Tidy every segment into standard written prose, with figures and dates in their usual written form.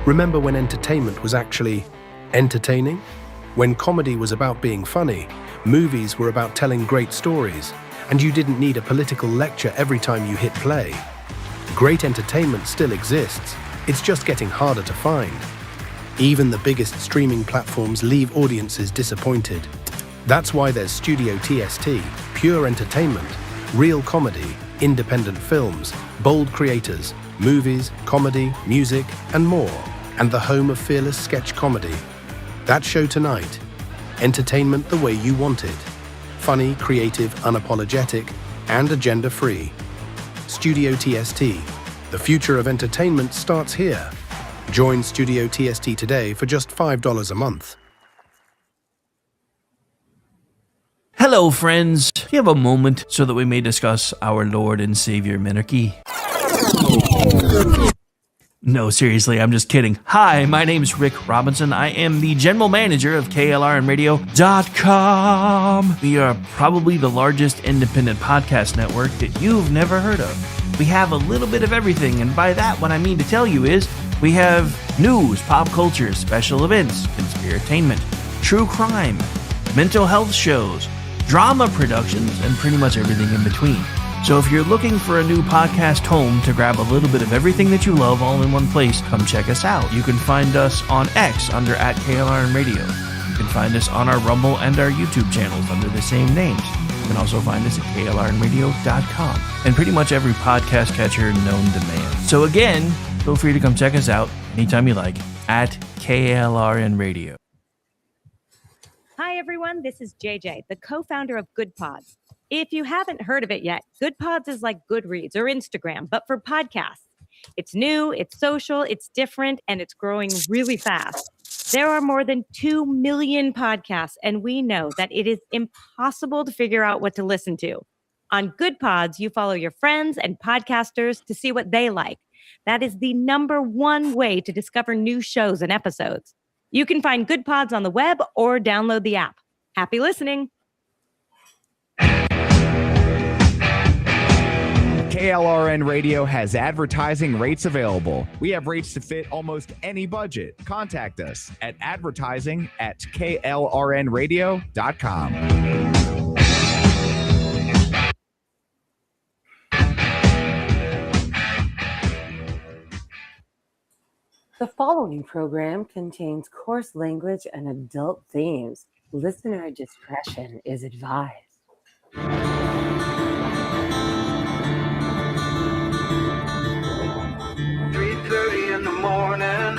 Remember when entertainment was actually entertaining? When comedy was about being funny, movies were about telling great stories, and you didn't need a political lecture every time you hit play. Great entertainment still exists, it's just getting harder to find. Even the biggest streaming platforms leave audiences disappointed. That's why there's Studio TST, pure entertainment, real comedy, independent films, bold creators, movies, comedy, music, and more, and the home of fearless sketch comedy. That show tonight, entertainment the way you want it. Funny, creative, unapologetic, and agenda-free. Studio TST, the future of entertainment starts here. Join Studio TST today for just $5 a month. Hello, friends. Do you have a moment so that we may discuss our Lord and Savior Minarchy? No, seriously, I'm just kidding. Hi, my name's Rick Robinson. I am the general manager of KLRNradio.com. We are probably the largest independent podcast network that you've never heard of. We have a little bit of everything, and by that, what I mean to tell you is we have news, pop culture, special events, conspiratainment, true crime, mental health shows, drama productions, and pretty much everything in between. So if you're looking for a new podcast home to grab a little bit of everything that you love all in one place, come check us out. You can find us on X under @KLRNradio. You can find us on our Rumble and our YouTube channels under the same names. You can also find us at KLRNradio.com and pretty much every podcast catcher known to man. So again, feel free to come check us out anytime you like at KLRNradio. Hi, everyone. This is JJ, the co-founder of Good Pods. If you haven't heard of it yet, Good Pods is like Goodreads or Instagram, but for podcasts. It's new, it's social, it's different, and it's growing really fast. There are more than 2 million podcasts, and we know that it is impossible to figure out what to listen to. On Good Pods, you follow your friends and podcasters to see what they like. That is the #1 way to discover new shows and episodes. You can find Good Pods on the web or download the app. Happy listening. KLRN Radio has advertising rates available. We have rates to fit almost any budget. Contact us at advertising@klrnradio.com. The following program contains coarse language and adult themes. Listener discretion is advised. 3:30 in the morning,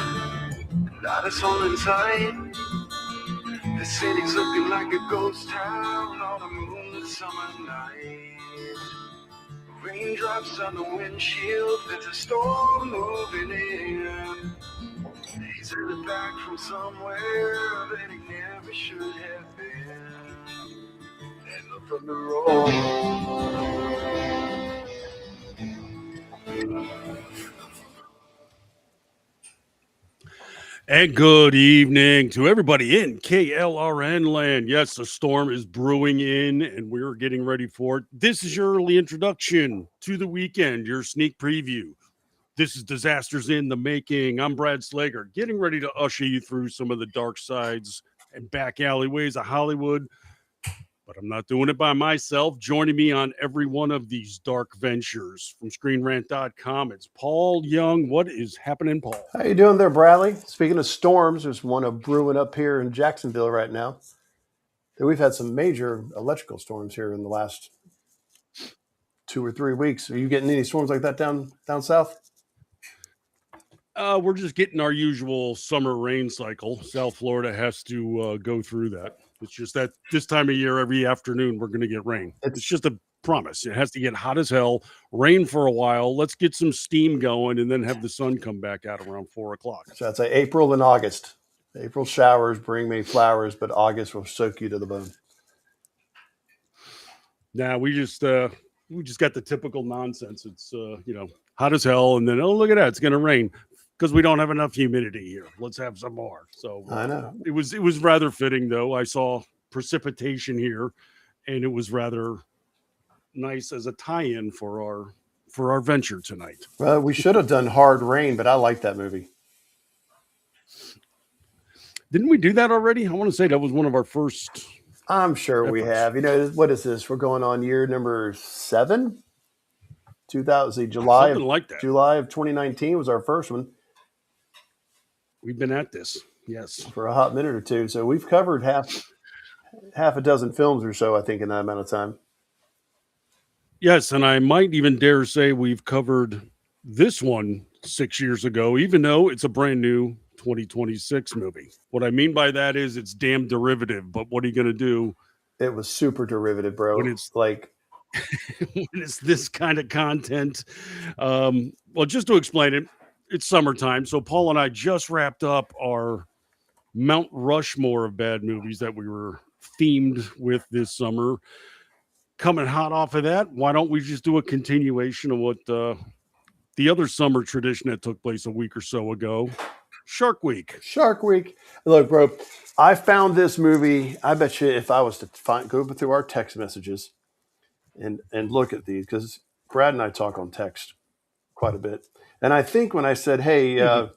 not a soul in sight. The city's looking like a ghost town on a moonlit summer night. Raindrops on the windshield, there's a storm moving in. He's headed back from somewhere that he never should have been. And up from the road. And good evening to everybody in KLRN land. Yes, the storm is brewing in and we're getting ready for it. This is your early introduction to the weekend, your sneak preview. This is Disasters in the Making. I'm Brad Slager, getting ready to usher you through some of the dark sides and back alleyways of Hollywood. But I'm not doing it by myself. Joining me on every one of these dark ventures from ScreenRant.com, it's Paul Young. What is happening, Paul? How you doing there, Bradley? Speaking of storms, there's one brewing up here in Jacksonville right now. We've had some major electrical storms here in the last 2 or 3 weeks. Are you getting any storms like that down south? We're just getting our usual summer rain cycle. South Florida has to go through that. It's just that this time of year, every afternoon, we're going to get rain. It's just a promise. It has to get hot as hell, rain for a while. Let's get some steam going and then have the sun come back out around 4 o'clock. So I'd say April and August. April showers bring me flowers, but August will soak you to the bone. Now we just got the typical nonsense. It's hot as hell, and then look at that, it's going to rain. Because we don't have enough humidity here. Let's have some more. So I know. It was rather fitting, though. I saw precipitation here, and it was rather nice as a tie-in for our venture tonight. Well, we should have done Hard Rain, but I like that movie. Didn't we do that already? I want to say that was one of our first. I'm sure we efforts. have. You know, what is this? We're going on year number 7. 2000 July Something like that. July of 2019 was our first one We've been at this. Yes. for a hot minute or two. So we've covered half a dozen films or so, I think, in that amount of time. Yes, and I might even dare say we've covered this one 6 years ago, even though it's a brand new 2026 movie. What I mean by that is it's damn derivative, but what are you going to do It was super derivative, bro. when it's like when it's this kind of content? Well, just to explain it, it's summertime, so Paul and I just wrapped up our Mount Rushmore of bad movies that we were themed with this summer. Coming hot off of that, why don't we just do a continuation of what the other summer tradition that took place a week or so ago, Shark Week. Shark Week. Look, bro, I found this movie. I bet you if I was to go through our text messages and look at these, because Brad and I talk on text quite a bit. And I think when I said, hey,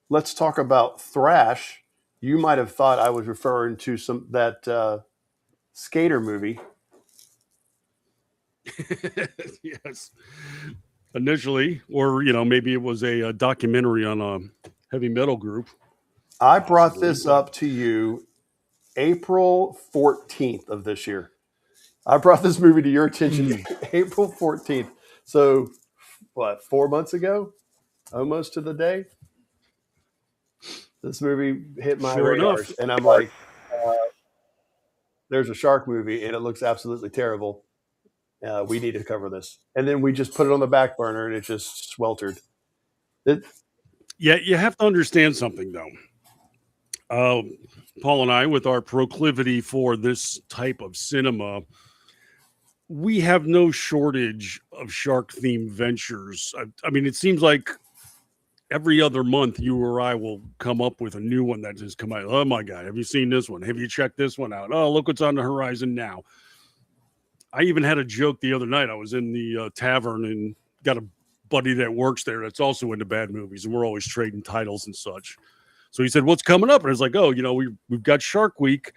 let's talk about Thrash, you might have thought I was referring to that skater movie. Yes. Initially, or maybe it was a documentary on a heavy metal group. I brought this up to you April 14th of this year. I brought this movie to your attention April 14th. So, 4 months ago? Almost to the day? This movie hit my radar. And I'm like, there's a shark movie, and it looks absolutely terrible. We need to cover this. And then we just put it on the back burner, and it just sweltered. Yeah, you have to understand something, though. Paul and I, with our proclivity for this type of cinema, we have no shortage of shark-themed ventures. I mean, it seems like every other month you or I will come up with a new one that just come out. Oh, my God, have you seen this one? Have you checked this one out? Oh, look what's on the horizon now. I even had a joke the other night. I was in the tavern and got a buddy that works there that's also into bad movies, and we're always trading titles and such. So he said, what's coming up? And I was like, oh, we've got Shark Week.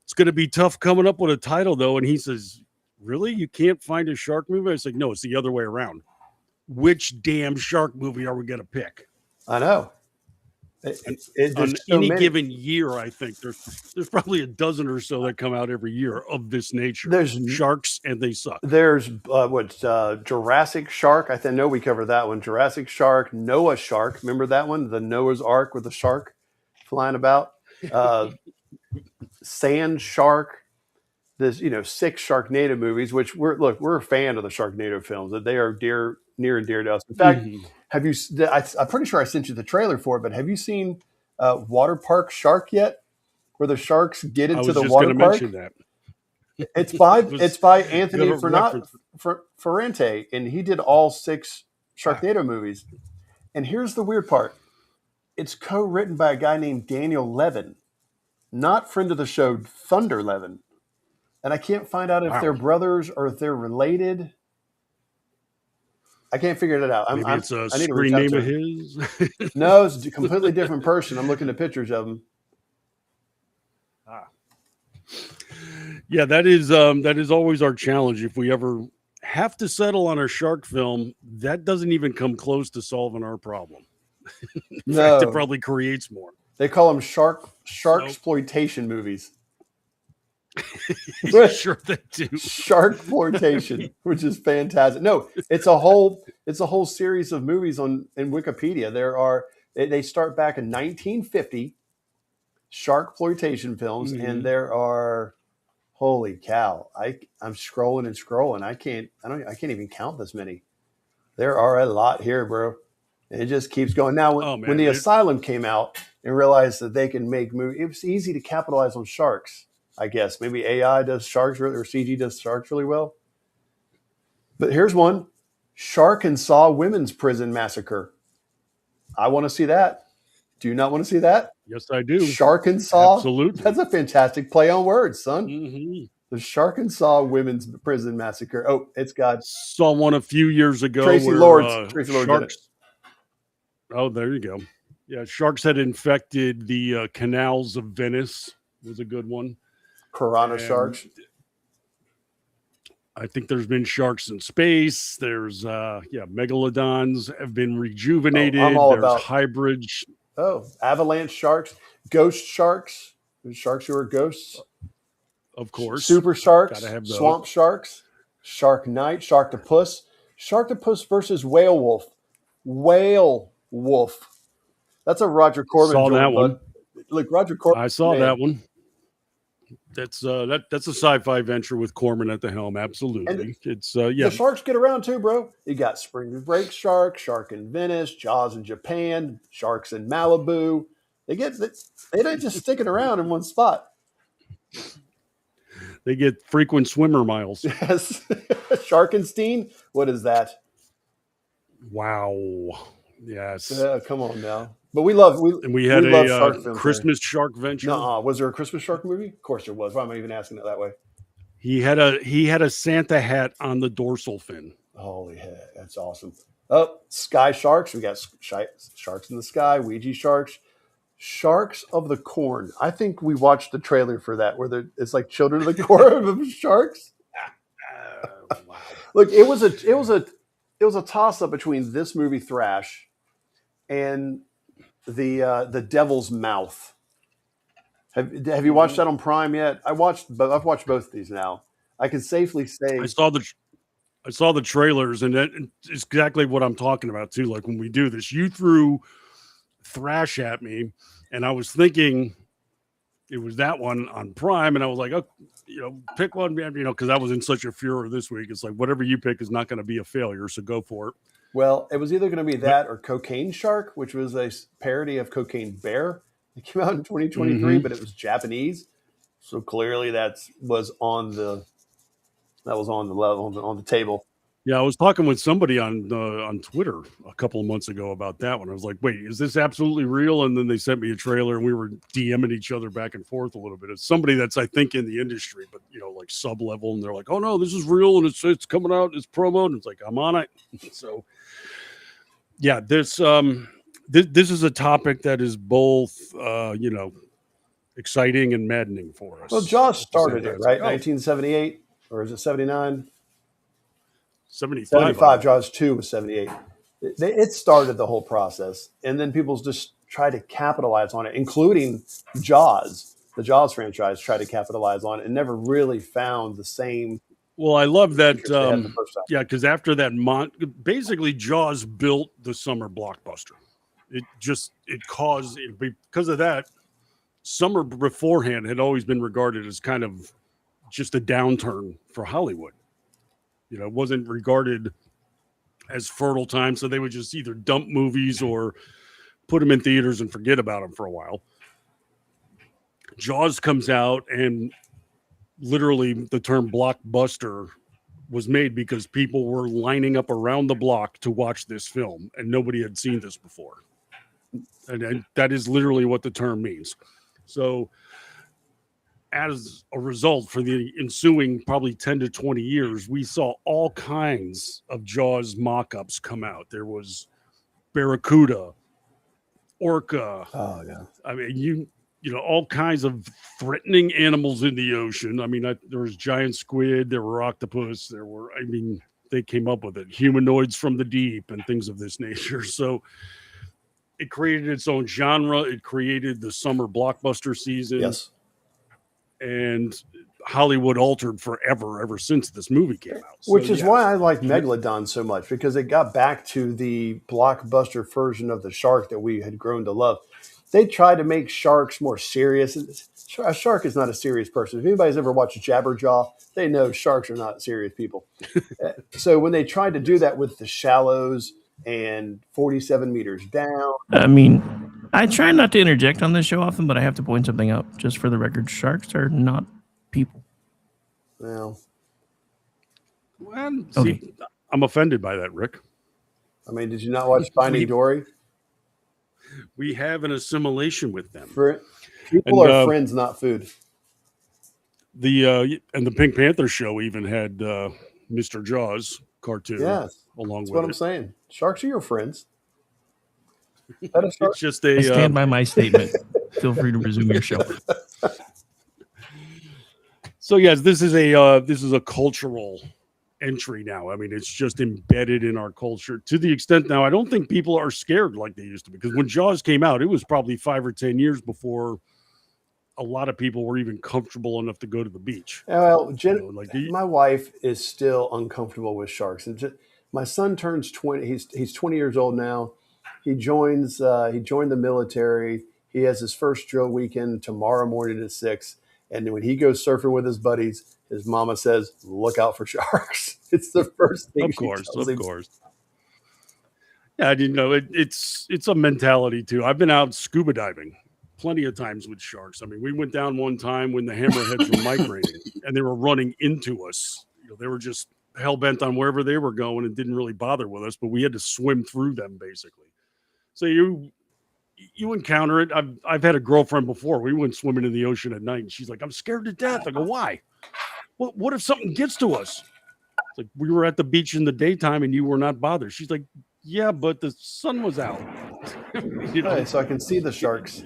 It's going to be tough coming up with a title, though. And he says, really? You can't find a shark movie? I was like, no, it's the other way around. Which damn shark movie are we going to pick? I know. On any given year, I think there's probably a dozen or so that come out every year of this nature. There's sharks, and they suck. There's Jurassic Shark. I know we covered that one. Jurassic Shark, Noah Shark. Remember that one? The Noah's Ark with the shark flying about. Sand Shark. There's 6 Sharknado movies, which we're a fan of the Sharknado films. That they are near and dear to us. In fact, have you? I'm pretty sure I sent you the trailer for it, but have you seen Water Park Shark yet? Where the sharks get into the water park? Mention that. It's by Anthony Ferrante, and he did all 6 Sharknado movies. And here's the weird part: it's co-written by a guy named Daniel Levin, not friend of the show Thunder Levin. And I can't find out if they're brothers or if they're related. I can't figure it out. Maybe it's a screen name of his. No, it's a completely different person. I'm looking at pictures of him. Yeah, that is always our challenge. If we ever have to settle on a shark film, that doesn't even come close to solving our problem. In fact, it probably creates more. They call them shark exploitation movies. Sure they do. Sharkploitation, which is fantastic. No, it's a whole series of movies in Wikipedia. They start back in 1950, sharkploitation films, and there are, holy cow! I'm scrolling and scrolling. I can't even count this many. There are a lot here, bro. And it just keeps going. Now, when the Asylum came out and realized that they can make movies, it was easy to capitalize on sharks. I guess maybe AI does sharks or CG does sharks really well. But here's one: Shark-and-Saw Women's Prison Massacre. I want to see that. Do you not want to see that? Yes, I do. Shark-and-Saw. Absolutely. That's a fantastic play on words, son. Mm-hmm. The Shark-and-Saw Women's Prison Massacre. Oh, it's got saw one a few years ago. Tracy Lords. Tracy Lords. Sharks. Oh, there you go. Yeah, sharks had infected the canals of Venice. Was a good one. Piranha And sharks. I think there's been sharks in space. There's megalodons have been rejuvenated. I'm all There's about hybrids. avalanche sharks, ghost sharks, sharks who are ghosts, Of course. super sharks, Gotta have those. swamp sharks, shark night, sharktopus, sharktopus versus whale wolf. Whale wolf. That's a Roger Corman Saw joint, that one. bud. Look, Roger Corman. I saw man. that one. That's that's a sci-fi venture with Corman at the helm. Absolutely. And It's the sharks get around too, bro. You got Spring Break shark, shark in Venice, Jaws in Japan, sharks in Malibu. They don't just sticking around in one spot. They get frequent swimmer miles. Yes, Sharkenstein. What is that? Wow. Yes. Come on now. But we love a shark films. Christmas shark venture. No, was there a Christmas shark movie? Of course there was. Why am I even asking it that way? He had a Santa hat on the dorsal fin. Holy heck, that's awesome. Oh, sky sharks. We got sharks in the sky, Ouija sharks, sharks of the corn. I think we watched the trailer for that where it's like children of the corn of sharks. Wow. Look, it was a toss up between this movie Thrash and the Devil's Mouth. Have you watched that on Prime yet? I've watched both of these now. I can safely say I saw the trailers, and that is exactly what I'm talking about too. Like when we do this, you threw Thrash at me, and I was thinking it was that one on Prime, and I was like, oh, pick one, because I was in such a furor this week. It's like whatever you pick is not going to be a failure, so go for it. Well, it was either going to be that or Cocaine Shark, which was a parody of Cocaine Bear. It came out in 2023, but it was Japanese, so clearly that was on the level on the table. Yeah, I was talking with somebody on Twitter a couple of months ago about that one. I was like, wait, is this absolutely real? And then they sent me a trailer, and we were DMing each other back and forth a little bit. It's somebody that's, I think, in the industry, but, like sub-level, and they're like, oh, no, this is real, and it's coming out, it's promoted. And it's like, I'm on it. So, yeah, this is a topic that is both, exciting and maddening for us. Well, Jaws started it, right? Like, 1978, or is it 79? 75. Jaws 2 was 78. It started the whole process, and then people just tried to capitalize on it, including Jaws. The Jaws franchise tried to capitalize on it and never really found the same. Well, I love that. The Yeah, because after that, basically Jaws built the summer blockbuster. It caused, because of that, summer beforehand had always been regarded as kind of just a downturn for Hollywood. It wasn't regarded as fertile time, so they would just either dump movies or put them in theaters and forget about them for a while. Jaws comes out, and literally the term blockbuster was made because people were lining up around the block to watch this film, and nobody had seen this before. And that is literally what the term means. So as a result, for the ensuing probably 10 to 20 years, we saw all kinds of Jaws mock-ups come out. There was Barracuda, Orca. Oh, yeah. I mean, all kinds of threatening animals in the ocean. I mean, there was giant squid, there were octopus, they came up with it. Humanoids from the deep and things of this nature. So it created its own genre. It created the summer blockbuster season. Yes. And Hollywood altered forever ever since this movie came out. Which is why I like Megalodon so much, because it got back to the blockbuster version of the shark that we had grown to love. They tried to make sharks more serious. A shark is not a serious person. If anybody's ever watched Jabberjaw, they know sharks are not serious people. So when they tried to do that with the Shallows and 47 meters down. I mean, I try not to interject on this show often, but I have to point something out. Just for the record, sharks are not people. Well, Okay. I'm offended by that, Rick. I mean, did you not watch Finding Dory? We have an assimilation with them. People are friends, not food. The Pink Panther show even had Mr. Jaws cartoon. Yes, along that's with what I'm it. saying. Sharks are your friends. That a shark? It's just I stand by my statement. Feel free to resume your show. So yes, this is a cultural entry now. I mean, it's just embedded in our culture to the extent now I don't think people are scared like they used to, because when Jaws came out, it was probably 5 or 10 years before a lot of people were even comfortable enough to go to the beach. Well, My wife is still uncomfortable with sharks, and my son turns 20. He's 20 years old now. He joined the military. He has his first drill weekend tomorrow morning at 6. And when he goes surfing with his buddies, his mama says, "Look out for sharks." It's the first thing. Of course. Yeah, I didn't know it's a mentality too. I've been out scuba diving plenty of times with sharks. I mean, we went down one time when the hammerheads were migrating and they were running into us. They were just hell bent on wherever they were going and didn't really bother with us, but we had to swim through them basically. So you encounter it. I've had a girlfriend before. We went swimming in the ocean at night and she's like, "I'm scared to death." I go, "Why?" What if something gets to us? It's like, we were at the beach in the daytime and you were not bothered. She's like, "Yeah, but the sun was out." So I can see the sharks.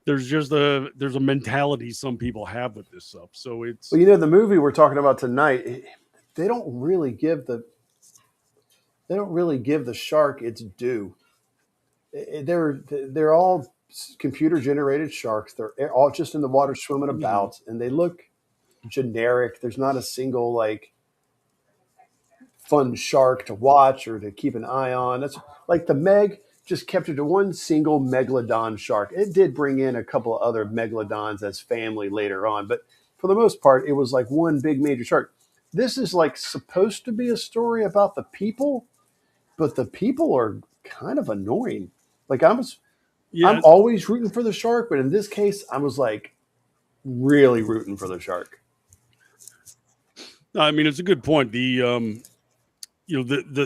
There's a mentality some people have with this stuff. So it's the movie we're talking about tonight, they don't really give the shark its due. They're all computer generated sharks. They're all just in the water swimming about, and they look generic. There's not a single like fun shark to watch or to keep an eye on. That's like the Meg just kept it to one single megalodon shark. It did bring in a couple of other megalodons as family later on, but for the most part, it was like one big major shark. This is like supposed to be a story about the people, but the people are kind of annoying. Like I'm always rooting for the shark, but in this case, I was like really rooting for the shark. I mean, it's a good point. The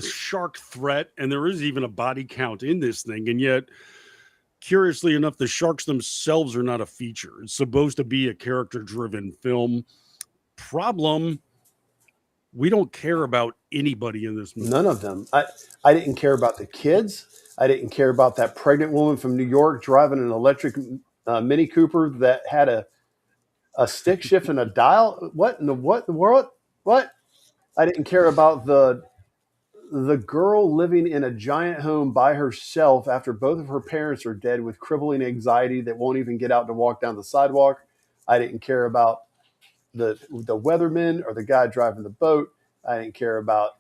shark threat, and there is even a body count in this thing, and yet, curiously enough, the sharks themselves are not a feature. It's supposed to be a character-driven film. Problem: we don't care about anybody in this movie. None of them. I didn't care about the kids. I didn't care about that pregnant woman from New York driving an electric Mini Cooper that had a stick shift and a dial. What in the world? What? I didn't care about the girl living in a giant home by herself after both of her parents are dead with crippling anxiety that won't even get out to walk down the sidewalk. I didn't care about the weatherman or the guy driving the boat. I didn't care about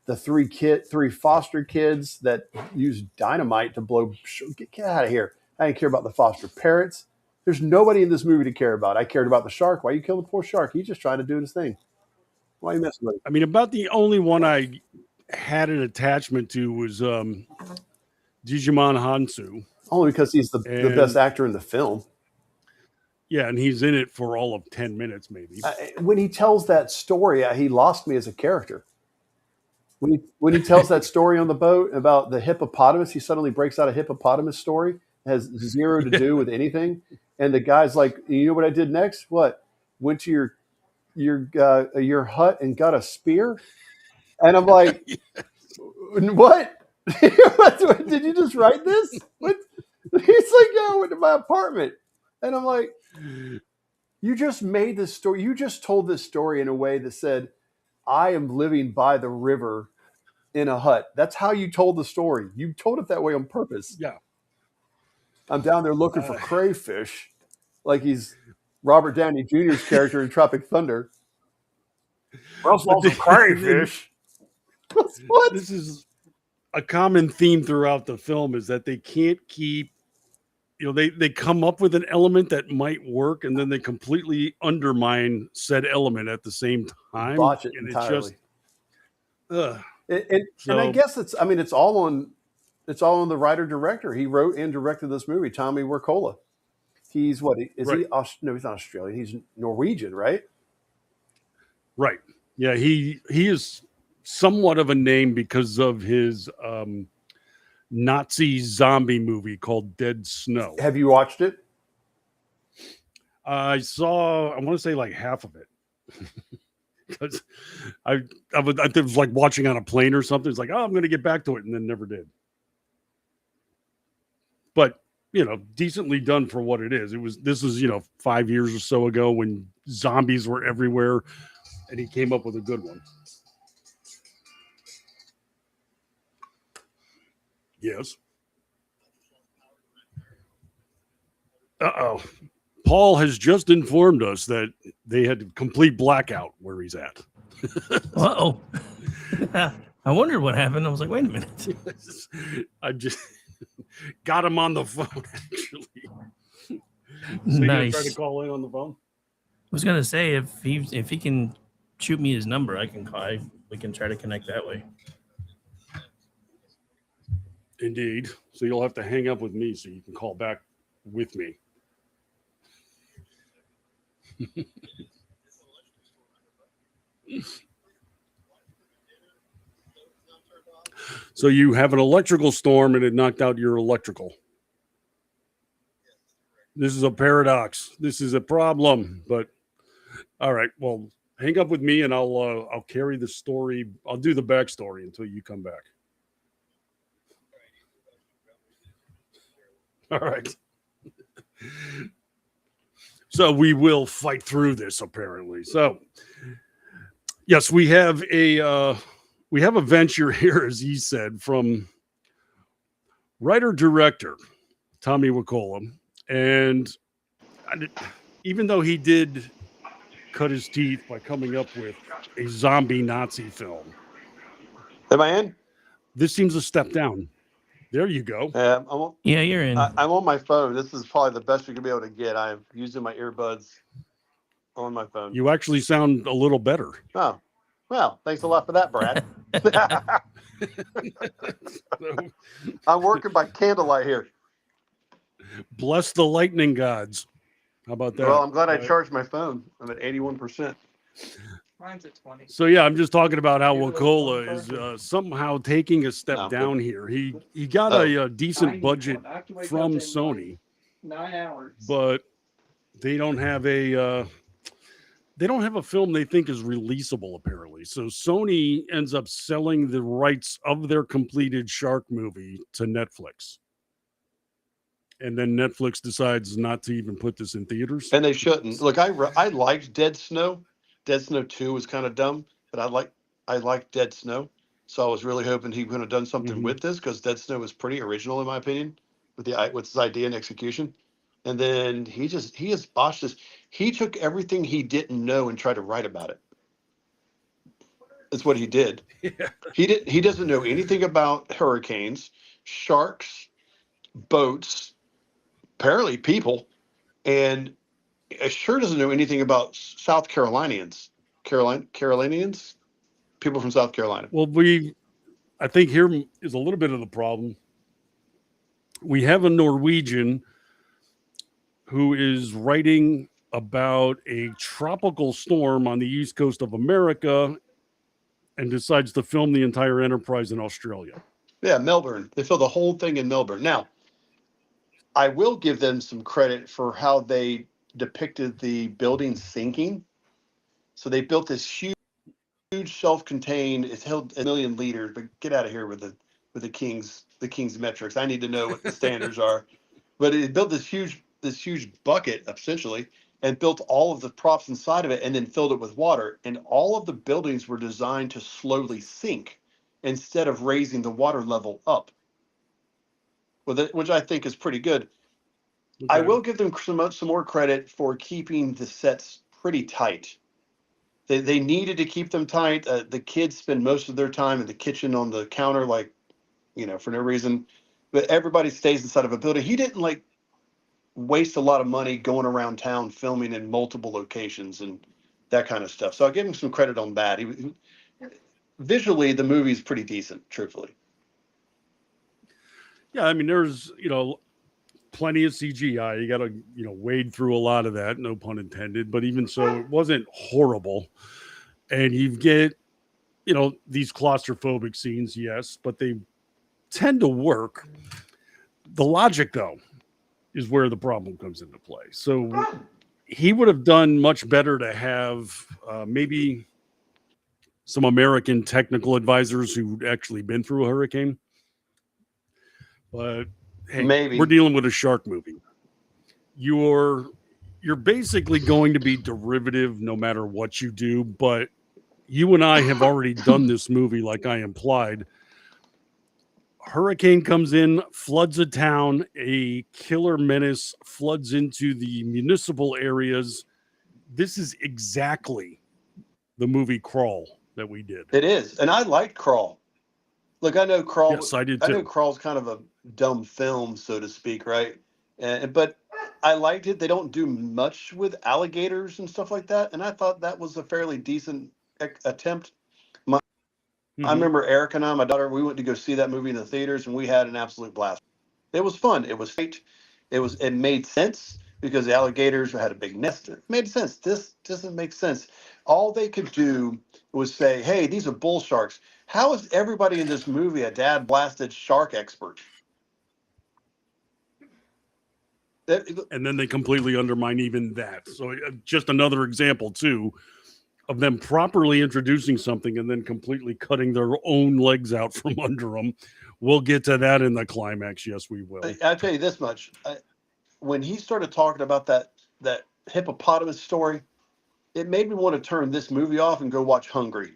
the three foster kids that use dynamite to blow. Get out of here. I didn't care about the foster parents. There's nobody in this movie to care about. I cared about the shark. Why you kill the poor shark? He's just trying to do his thing. Why are you messing with him? I mean, about the only one I had an attachment to was Digimon Hansu. Only because he's the best actor in the film. Yeah, and he's in it for all of 10 minutes, maybe. When he tells that story, he lost me as a character. When he tells that story on the boat about the hippopotamus, he suddenly breaks out a hippopotamus story. It has zero to do with anything. And the guy's like, "You know what I did next? What? Went to your hut and got a spear?" And I'm like, "What? Did you just write this?" What? He's like, "Yeah, I went to my apartment." And I'm like, "You just made this story. You just told this story in a way that said, I am living by the river in a hut." That's how you told the story. You told it that way on purpose. Yeah. I'm down there looking for crayfish, like he's Robert Downey Jr.'s character in Tropic Thunder. Some crayfish. What? This is a common theme throughout the film, is that they can't keep, they come up with an element that might work, and then they completely undermine said element at the same time. Botch it and entirely. It's just, and I guess it's all on the writer director. He wrote and directed this movie, Tommy Wirkola. He's what is right. he? No, he's not Australian. He's Norwegian, right? Right. Yeah, he is somewhat of a name because of his Nazi zombie movie called Dead Snow. Have you watched it? I want to say like half of it. Because I was like watching on a plane or something. It's like, oh, I'm going to get back to it, and then never did. but decently done for what it is. This was 5 years or so ago when zombies were everywhere, and he came up with a good one. Yes. Uh-oh. Paul has just informed us that they had a complete blackout where he's at. Uh-oh. I wondered what happened. I was like, wait a minute. I just got him on the phone, actually. So Nice. you try to call in on the phone? I was gonna say if he can shoot me his number, I can call. We can try to connect that way. Indeed. So you'll have to hang up with me so you can call back with me. So you have an electrical storm and it knocked out your electrical. This is a paradox. This is a problem, but all right. Well, hang up with me and I'll carry the story. I'll do the backstory until you come back. All right. So we will fight through this, apparently. So yes, we have a venture here, as he said, from writer-director Tommy Wacola. And even though he did cut his teeth by coming up with a zombie Nazi film. Am I in? This seems a step down. There you go. Yeah, you're in. I'm on my phone. This is probably the best you're going to be able to get. I'm using my earbuds on my phone. You actually sound a little better. Oh, well, thanks a lot for that, Brad. I'm working by candlelight here. Bless the lightning gods. How about that? Well, I'm glad I charged my phone. I'm at 81%. Mine's at 20. So yeah, I'm just talking about how Wacola is somehow taking a step down here. He got a decent budget from Sony, 9 hours, but they don't have a film they think is releasable apparently. So Sony ends up selling the rights of their completed shark movie to Netflix. And then Netflix decides not to even put this in theaters. And they shouldn't. Look, I liked Dead Snow. Dead Snow 2 was kind of dumb, but I liked Dead Snow. So I was really hoping he would have done something with this, because Dead Snow was pretty original in my opinion with his idea and execution. And then he has botched this. He took everything he didn't know and tried to write about it. That's what he did. Yeah. He doesn't know anything about hurricanes, sharks, boats, apparently people, and sure doesn't know anything about South Carolinians, people from South Carolina. Well, I think here is a little bit of the problem. We have a Norwegian who is writing about a tropical storm on the east coast of America and decides to film the entire enterprise in Australia. Yeah, Melbourne. They filmed the whole thing in Melbourne. Now, I will give them some credit for how they depicted the building sinking. So they built this huge self-contained, it's held 1 million liters, but get out of here with the king's metrics. I need to know what the standards are. But it built this huge bucket essentially, and built all of the props inside of it and then filled it with water. And all of the buildings were designed to slowly sink instead of raising the water level up. Which I think is pretty good. Okay. I will give them some more credit for keeping the sets pretty tight. They needed to keep them tight. The kids spend most of their time in the kitchen on the counter, for no reason. But everybody stays inside of a building. He didn't waste a lot of money going around town filming in multiple locations and that kind of stuff. So I'll give him some credit on that. Visually, the movie's pretty decent, truthfully. Yeah, I mean, there's, plenty of CGI. You got to, wade through a lot of that, no pun intended. But even so, it wasn't horrible. And you get, these claustrophobic scenes, yes, but they tend to work. The logic, though, is where the problem comes into play. So he would have done much better to have maybe some American technical advisors who'd actually been through a hurricane. But hey, Maybe. we're dealing with a shark movie. You're basically going to be derivative no matter what you do, but you and I have already done this movie, like I implied. Hurricane comes in, floods a town, a killer menace floods into the municipal areas. This is exactly the movie Crawl that we did. It is. And I liked Crawl. Look, I know Crawl. Yes, I did I know too. Crawl's kind of a dumb film, so to speak, right? But I liked it. They don't do much with alligators and stuff like that, and I thought that was a fairly decent attempt. I remember Eric and I, my daughter, we went to go see that movie in the theaters, and we had an absolute blast. It was fun. It was fake. It made sense because the alligators had a big nest. It made sense. This doesn't make sense. All they could do was say, "Hey, these are bull sharks." How is everybody in this movie a dad blasted shark expert? And then they completely undermine even that. So just another example too of them properly introducing something and then completely cutting their own legs out from under them. We'll get to that in the climax. Yes, we will. I'll tell you this much: when he started talking about that hippopotamus story, it made me want to turn this movie off and go watch Hungry.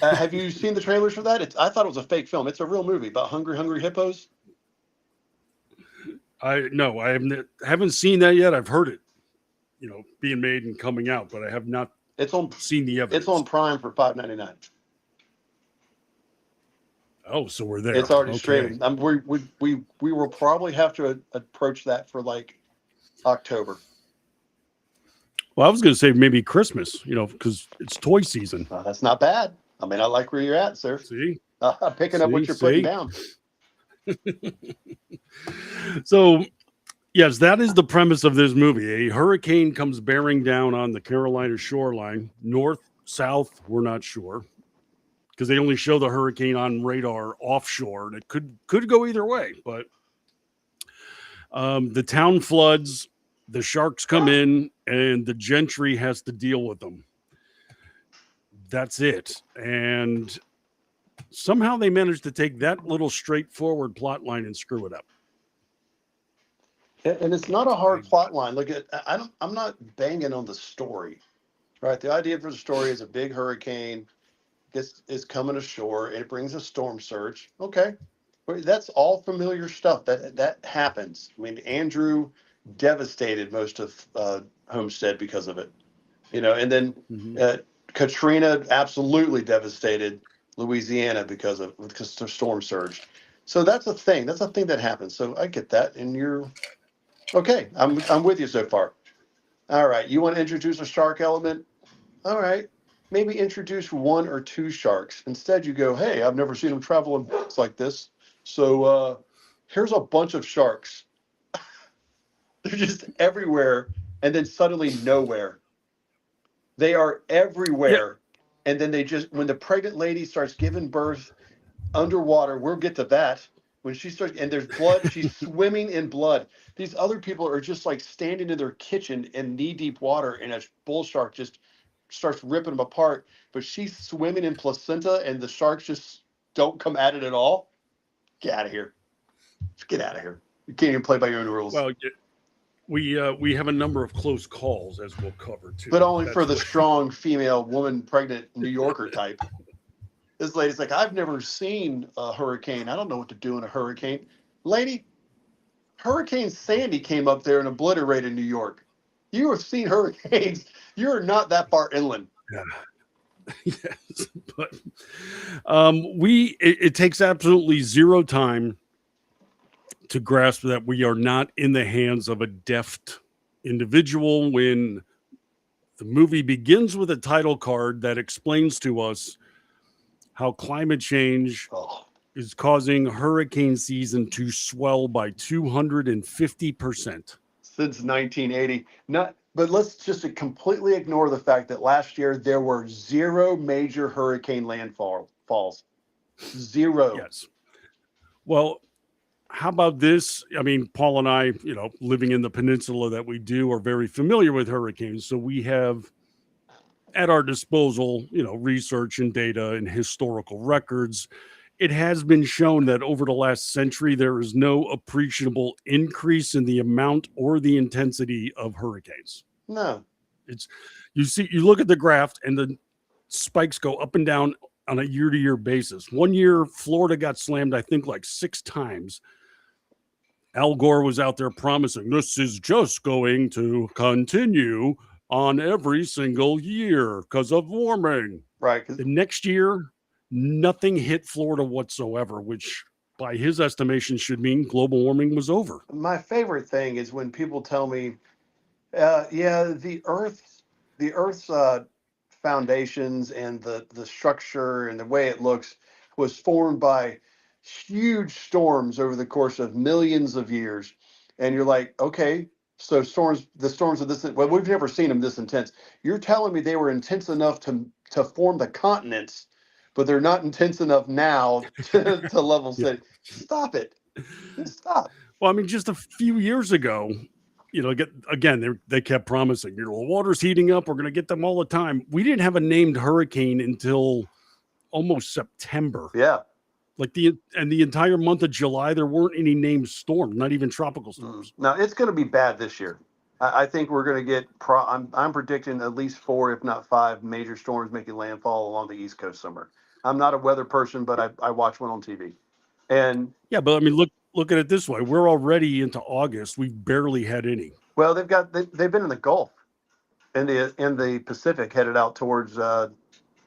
Have you seen the trailers for that? I thought it was a fake film. It's a real movie about hungry hippos. I haven't seen that yet. I've heard it, being made and coming out, but I have not. Seen the evidence. It's on Prime for $5.99. Oh, so we're there. It's already streaming. We will probably have to approach that for like October. Well, I was going to say maybe Christmas, because it's toy season. That's not bad. I mean, I like where you're at, sir. See? I'm picking up what you're putting down. So, yes, that is the premise of this movie. A hurricane comes bearing down on the Carolina shoreline, north, south, we're not sure, because they only show the hurricane on radar offshore, and it could go either way. But the town floods, the sharks come in, and the gentry has to deal with them. That's it. And somehow they managed to take that little straightforward plot line and screw it up. And it's not a hard plot line. Look at I'm not banging on the story, right? The idea for the story is a big hurricane is coming ashore. It brings a storm surge. Okay, that's all familiar stuff. That happens. I mean, Andrew devastated most of Homestead because of it, and then Katrina absolutely devastated Louisiana because the storm surge. So that's a thing. That's a thing that happens. So I get that, and you're okay. I'm with you so far. All right, you want to introduce a shark element? All right, maybe introduce one or two sharks. Instead, you go, hey, I've never seen them travel in boats like this. So here's a bunch of sharks. They're just everywhere, and then suddenly nowhere. They are everywhere, and then when the pregnant lady starts giving birth underwater, we'll get to that. When she starts, and there's blood, she's swimming in blood. These other people are just like standing in their kitchen in knee-deep water, and a bull shark just starts ripping them apart. But she's swimming in placenta, and the sharks just don't come at it at all. Get out of here. Just get out of here. You can't even play by your own rules. Well, we have a number of close calls, as we'll cover too. But only for the strong female woman, pregnant New Yorker type. This lady's like, I've never seen a hurricane. I don't know what to do in a hurricane. Lady, Hurricane Sandy came up there and obliterated New York. You have seen hurricanes. You're not that far inland. Yeah. Yes, but it takes absolutely zero time to grasp that we are not in the hands of a deft individual when the movie begins with a title card that explains to us how climate change is causing hurricane season to swell by 250%. Since 1980. But let's just completely ignore the fact that last year there were 0 major hurricane landfalls. 0. Yes. Well, how about this? I mean, Paul and I, living in the peninsula that we do, are very familiar with hurricanes. So we have at our disposal, research and data and historical records. it has been shown that over the last century, there is no appreciable increase in the amount or the intensity of hurricanes. No. It's you look at the graph and the spikes go up and down on a year-to-year basis. One year, Florida got slammed, I think, like 6 times. Al Gore was out there promising this is just going to continue on every single year because of warming. Right. The next year, nothing hit Florida whatsoever, which by his estimation should mean global warming was over. My favorite thing is when people tell me, the Earth's foundations and the structure and the way it looks was formed by huge storms over the course of millions of years. And you're like, okay, so the storms of this, well, we've never seen them this intense. You're telling me they were intense enough to form the continents, but they're not intense enough now to level set. Stop it. Just stop. Well, I mean, just a few years ago, they kept promising, the water's heating up. We're going to get them all the time. We didn't have a named hurricane until almost September. Yeah. Like the entire month of July, there weren't any named storms, not even tropical storms. Now it's going to be bad this year. I think we're going to get. I'm predicting at least 4, if not 5, major storms making landfall along the East Coast somewhere. I'm not a weather person, but I watch one on TV. And yeah, but I mean, look at it this way: we're already into August. We've barely had any. Well, they've been in the Gulf, in the Pacific, headed out towards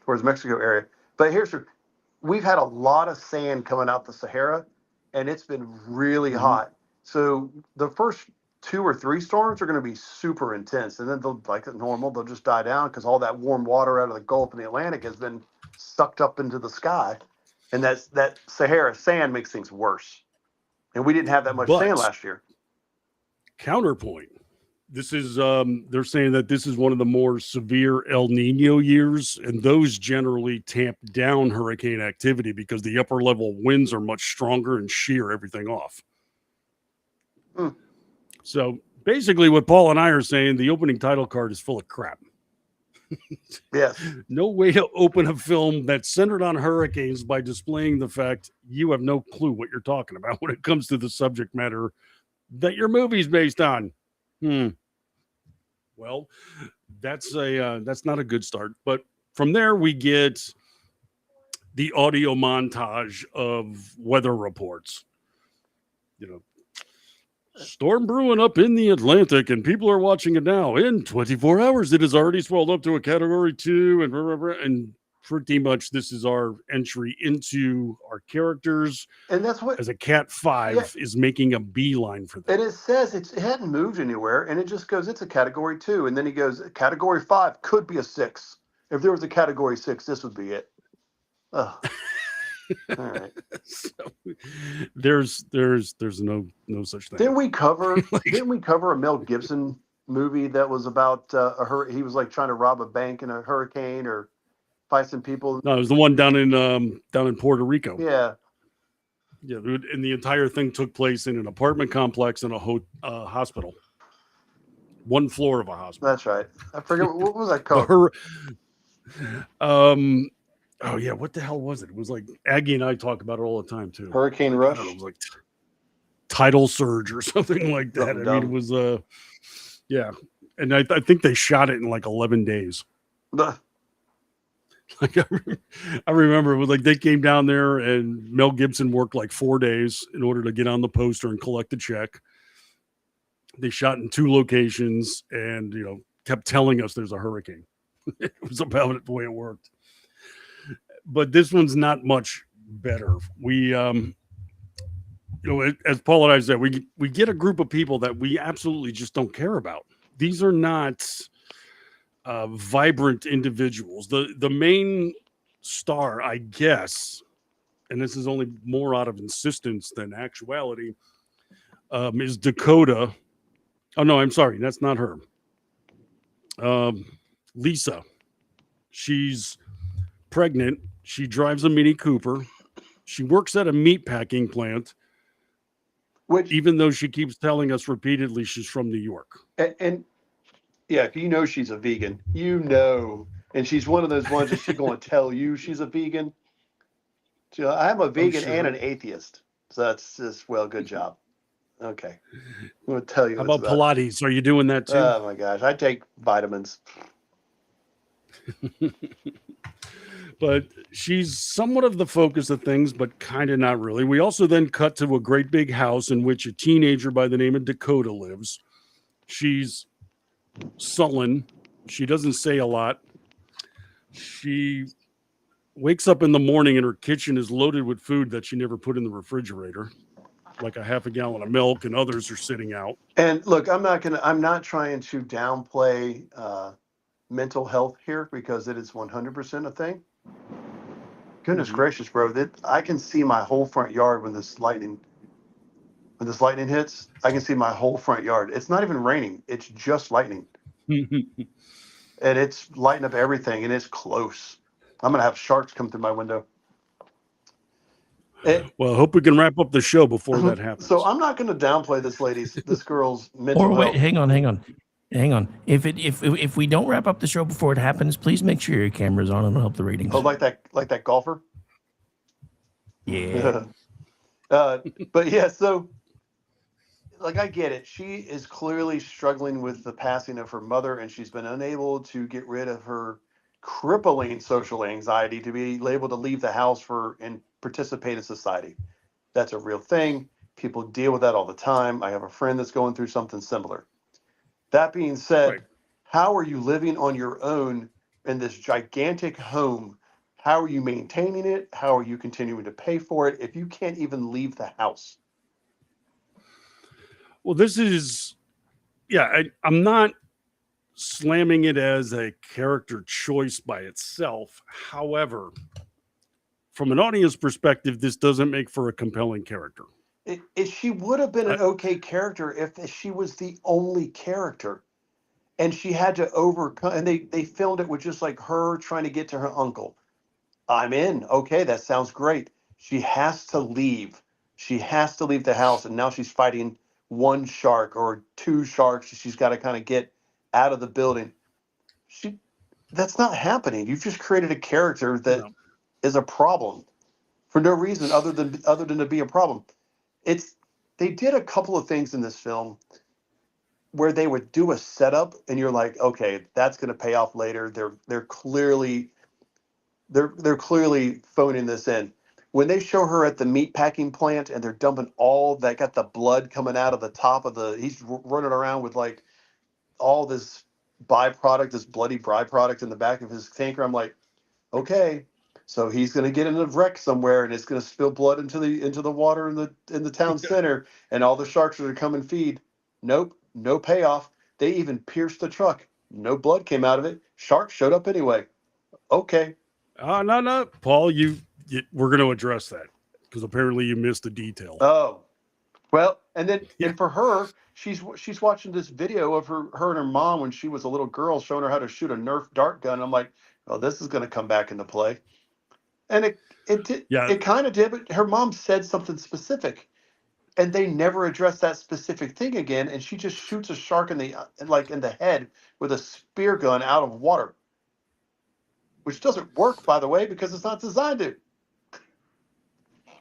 Mexico area. But we've had a lot of sand coming out the Sahara, and it's been really hot. So the first 2 or 3 storms are going to be super intense, and then they'll, like normal, they'll just die down because all that warm water out of the Gulf and the Atlantic has been sucked up into the sky, and that Sahara sand makes things worse. And we didn't have that much sand last year. Counterpoint. This is they're saying that this is one of the more severe El Nino years, and those generally tamp down hurricane activity because the upper level winds are much stronger and shear everything off. So basically what Paul and I are saying, the opening title card is full of crap. Yes. No way to open a film that's centered on hurricanes by displaying the fact you have no clue what you're talking about when it comes to the subject matter that your movie's based on. Well, that's not a good start. But from there, we get the audio montage of weather reports. Storm brewing up in the Atlantic, and people are watching it now. In 24 hours, it has already swelled up to a Category 2, and pretty much this is our entry into our characters. And that's what, as a Cat 5 is making a beeline for them. And it says it hadn't moved anywhere, and it just goes, it's a Category 2. And then he goes, Category 5 could be a 6. If there was a Category 6, this would be it. Oh. All right. So, there's no such thing. Didn't we cover a Mel Gibson movie that was about he was like trying to rob a bank in a hurricane or fight some people? No, it was the one down in Puerto Rico. Yeah. Yeah, and the entire thing took place in an apartment complex in a hospital. One floor of a hospital. That's right. I forget what was that called. Oh yeah, what the hell was it? It was like Aggie and I talk about it all the time too. Hurricane Rush. It was like Tidal Surge or something like that. Something I mean, it was yeah, and I think they shot it in like 11 days. Like I remember it was like they came down there and Mel Gibson worked like 4 days in order to get on the poster and collect the check. They shot in 2 locations and kept telling us there's a hurricane. It was about the way it worked. But this one's not much better. We, as Paul and I said, we get a group of people that we absolutely just don't care about. These are not vibrant individuals. The main star, I guess, and this is only more out of insistence than actuality, is Dakota. Oh, no, I'm sorry. That's not her. Lisa. She's pregnant. She drives a Mini Cooper. She works at a meat packing plant, even though she keeps telling us repeatedly she's from New York. And yeah, she's a vegan. And she's one of those ones that she's going to tell you she's a vegan. So I'm a vegan sure. and an atheist. So that's just, well, good job. Okay. I'm going to tell you How what's about Pilates? Are you doing that too? Oh my gosh. I take vitamins. But she's somewhat of the focus of things, but kind of not really. We also then cut to a great big house in which a teenager by the name of Dakota lives. She's sullen. She doesn't say a lot. She wakes up in the morning and her kitchen is loaded with food that she never put in the refrigerator, like a half a gallon of milk, and others are sitting out. And look, I'm not trying to downplay mental health here because it is 100% a thing. Goodness gracious, bro! I can see my whole front yard when this lightning hits. I can see my whole front yard. It's not even raining; it's just lightning, and it's lighting up everything, and it's close. I'm gonna have sharks come through my window. Well, I hope we can wrap up the show before that happens. So I'm not going to downplay this girl's mental Or wait, health. hang on. If we don't wrap up the show before it happens, please make sure your camera's on. It'll help the ratings. Oh, like that golfer. Yeah. But yeah, so like I get it. She is clearly struggling with the passing of her mother, and she's been unable to get rid of her crippling social anxiety to be able to leave the house and participate in society. That's a real thing. People deal with that all the time. I have a friend that's going through something similar. That being said, How are you living on your own in this gigantic home? How are you maintaining it? How are you continuing to pay for it if you can't even leave the house? Well, this is, I'm not slamming it as a character choice by itself. However, from an audience perspective, this doesn't make for a compelling character. She would have been an okay character if she was the only character. And she had to overcome, and they filmed it with just like her trying to get to her uncle. I'm in. Okay, that sounds great. She has to leave. She has to leave the house, and now she's fighting one shark or two sharks. She's got to kind of get out of the building. That's not happening. You've just created a character that is a problem for no reason other than to be a problem. They did a couple of things in this film where they would do a setup, and you're like, okay, that's going to pay off later. They're clearly phoning this in. When they show her at the meat packing plant and they're dumping all that, got the blood coming out of the top of he's running around with like all this byproduct, this bloody byproduct in the back of his tanker. I'm like, okay, so he's going to get in a wreck somewhere and it's going to spill blood into the water in the town center, and all the sharks are going to come and feed. Nope, no payoff. They even pierced the truck. No blood came out of it. Sharks showed up anyway. Okay. No, Paul, we're going to address that because apparently you missed a detail. Oh, well, and then and for her, she's watching this video of her and her mom when she was a little girl, showing her how to shoot a Nerf dart gun. I'm like, oh, this is going to come back into play, and it kind of did. But her mom said something specific, and they never addressed that specific thing again. And she just shoots a shark in the head with a spear gun out of water, which doesn't work, by the way, because it's not designed to.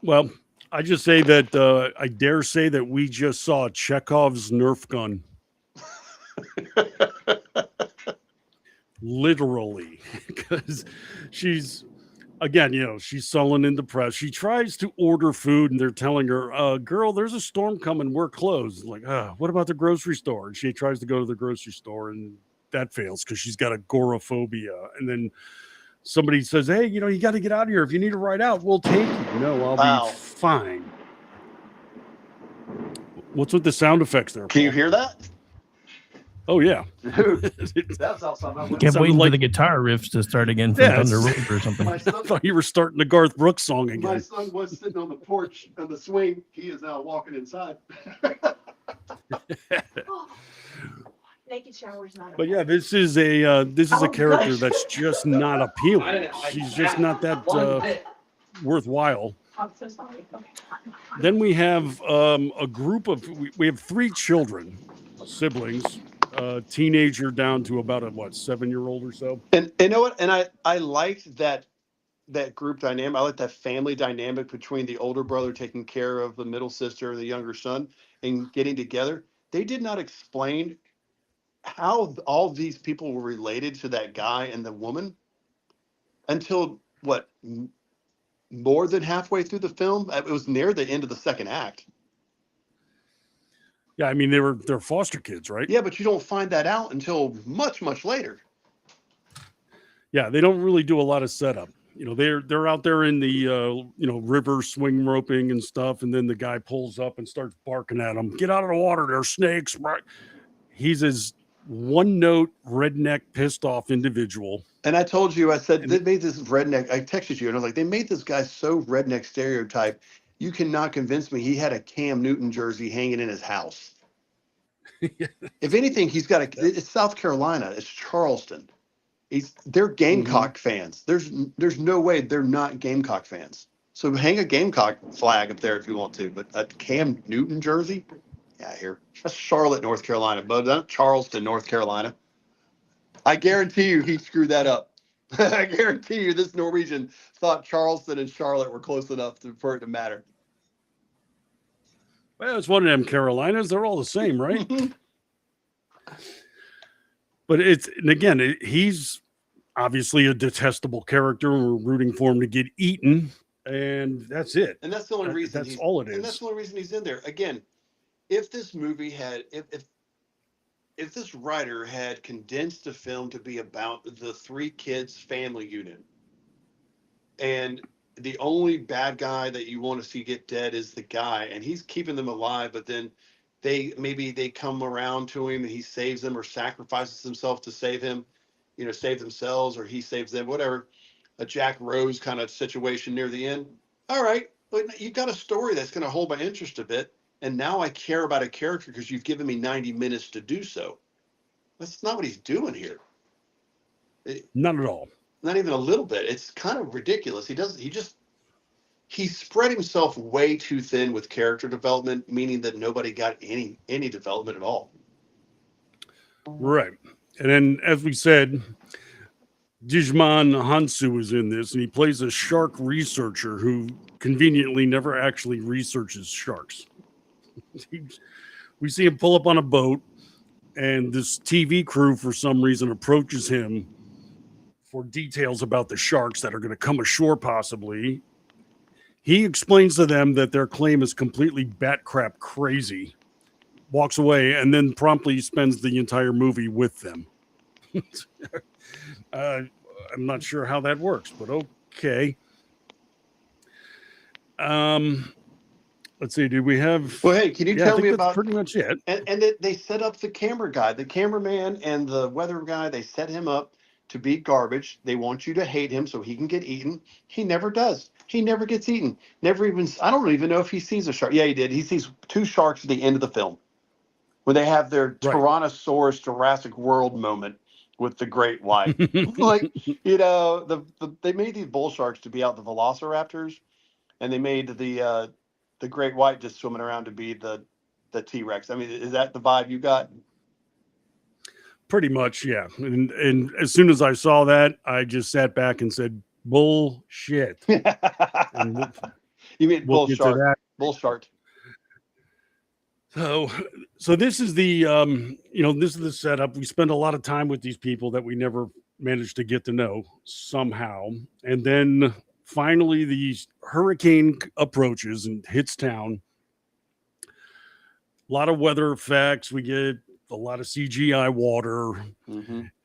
Well, I just say that I dare say that we just saw Chekhov's Nerf gun. Literally, because she's sullen and depressed. She tries to order food and they're telling her, girl, there's a storm coming. We're closed. Like, what about the grocery store? And she tries to go to the grocery store and that fails because she's got agoraphobia. And then somebody says, hey, you got to get out of here. If you need a ride out, we'll take you. No, I'll be fine. What's with the sound effects there, Paul? Can you hear that? Oh, yeah. Dude, that's awesome. Kept waiting for the guitar riffs to start again from Thunder Road or something. I thought you were starting the Garth Brooks song again. My son was sitting on the porch on the swing. He is now walking inside. Naked showers not. But yeah, this is a character that's just not appealing. She's just not that worthwhile. I'm so sorry. Okay. Then we have a group of we have 3 children, siblings, teenager down to about a 7-year-old or so. And you know what? And I liked that that group dynamic. I like that family dynamic between the older brother taking care of the middle sister and the younger son and getting together. They did not explain how all these people were related to that guy and the woman until what, more than halfway through the film. It was near the end of the second act. Yeah, I mean they're foster kids, right? Yeah, but you don't find that out until much, much later. Yeah, they don't really do a lot of setup. You know, they're out there in the river swing roping and stuff, and then the guy pulls up and starts barking at them. Get out of the water, there's snakes. Right? He's his one note redneck pissed off individual. And I told you, I said, they made this redneck. I texted you and I was like, they made this guy so redneck stereotype. You cannot convince me he had a Cam Newton jersey hanging in his house. If anything, he's got it's South Carolina. It's Charleston. They're Gamecock fans. There's no way they're not Gamecock fans. So hang a Gamecock flag up there if you want to. But a Cam Newton jersey? Yeah, here. That's Charlotte, North Carolina, but not Charleston, North Carolina. I guarantee you he screwed that up. I guarantee you this Norwegian thought Charleston and Charlotte were close enough for it to matter. Well, it's one of them Carolinas. They're all the same, right? But he's obviously a detestable character, and we're rooting for him to get eaten, and that's it. And that's the only reason. That's all it is. And that's the only reason he's in there. Again, if this movie had, if this writer had condensed the film to be about the three kids' family unit, and the only bad guy that you want to see get dead is the guy, and he's keeping them alive, but then they come around to him and he saves them or sacrifices himself to save him, save themselves, or he saves them, whatever. A Jack Rose kind of situation near the end. All right, but you've got a story that's going to hold my interest a bit, and now I care about a character because you've given me 90 minutes to do so. That's not what he's doing here. Not at all. Not even a little bit. It's kind of ridiculous. He spread himself way too thin with character development, meaning that nobody got any development at all. Right. And then, as we said, Dijman Hansu is in this, and he plays a shark researcher who conveniently never actually researches sharks. We see him pull up on a boat, and this TV crew, for some reason, approaches him for details about the sharks that are going to come ashore, possibly. He explains to them that their claim is completely bat crap crazy, walks away, and then promptly spends the entire movie with them. I'm not sure how that works, but okay. Let's see. Do we have? Well, hey, can you tell me about pretty much it? And they set up the camera guy, the cameraman, and the weather guy. They set him up to be garbage. They want you to hate him so he can get eaten. He never does. He never gets eaten. Never even. I don't even know if he sees a shark. Yeah, he did. He sees two sharks at the end of the film when they have their Tyrannosaurus Jurassic World moment with the great white. They made these bull sharks to be out the velociraptors, and they made the great white just swimming around to be the T-Rex. I mean, is that the vibe you got? Pretty much, yeah. And as soon as I saw that, I just sat back and said, bullshit. And you mean bull shark? Bull shark. So this is the this is the setup. We spend a lot of time with these people that we never managed to get to know somehow, and then finally the hurricane approaches and hits town. A lot of weather effects. We get a lot of CGI water,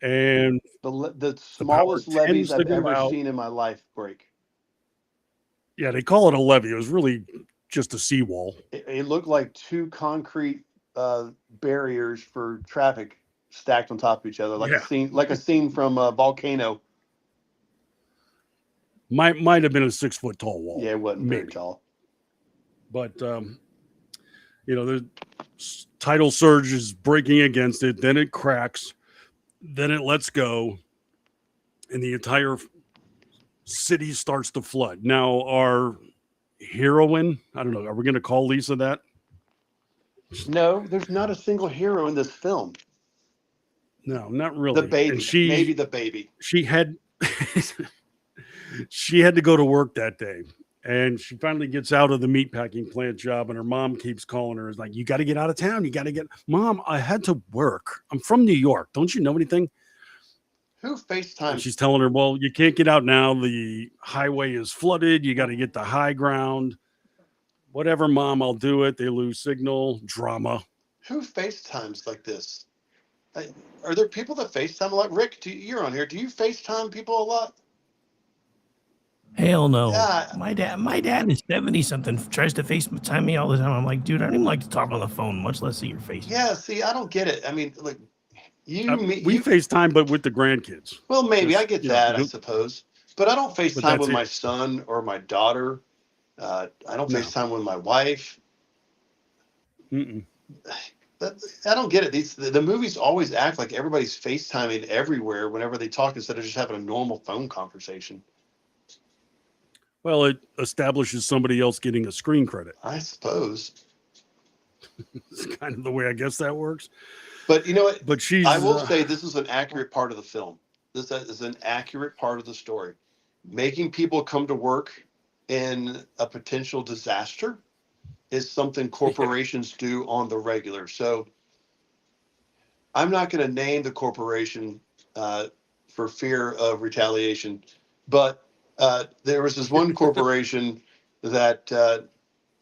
and the smallest levees I've ever seen in my life break. Yeah, they call it a levee. It was really just a seawall. It looked like two concrete barriers for traffic stacked on top of each other, like a scene from Volcano. Might have been a 6 foot tall wall. Yeah, it wasn't very tall. But the tidal surge is breaking against it. Then it cracks. Then it lets go, and the entire city starts to flood. Now, our heroine, I don't know, are we going to call Lisa that? No, there's not a single hero in this film. No, not really. The baby, maybe the baby. She had she had to go to work that day. And she finally gets out of the meatpacking plant job, and her mom keeps calling her. Is like, you got to get out of town. You got to get, Mom, I had to work. I'm from New York. Don't you know anything? Who And FaceTimes? she's telling her, well, you can't get out now. The highway is flooded. You got to get to high ground. Whatever, Mom, I'll do it. They lose signal. Drama. Who FaceTimes like this? Are there people that FaceTime a lot? Rick, you're on here. Do you FaceTime people a lot? Hell no. Yeah. My dad is 70 something, tries to FaceTime me all the time. I'm like, dude, I don't even like to talk on the phone, much less see your face. Yeah, see, I don't get it. I mean, like, We FaceTime, but with the grandkids. Well, maybe Just, I get you know, that, I you- suppose. But I don't FaceTime that's with it. my son or my daughter. I don't No. FaceTime with my wife. Mm-mm. I don't get it. The movies always act like everybody's FaceTiming everywhere whenever they talk instead of just having a normal phone conversation. Well, it establishes somebody else getting a screen credit. I suppose. It's kind of the way I guess that works. But you know what? But she's. I will say this is an accurate part of the film. This is an accurate part of the story. Making people come to work in a potential disaster is something corporations do on the regular. So I'm not going to name the corporation for fear of retaliation, but there was this one corporation that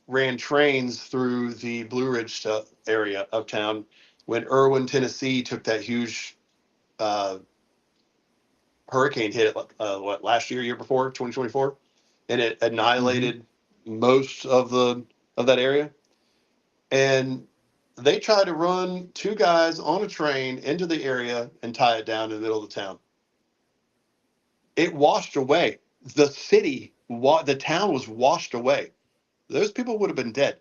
ran trains through the Blue Ridge area of town when Irwin, Tennessee took that huge hurricane hit last year before, 2024, and it annihilated most of that area. And they tried to run two guys on a train into the area and tie it down in the middle of the town. It washed away. The city, the town was washed away. Those people would have been dead.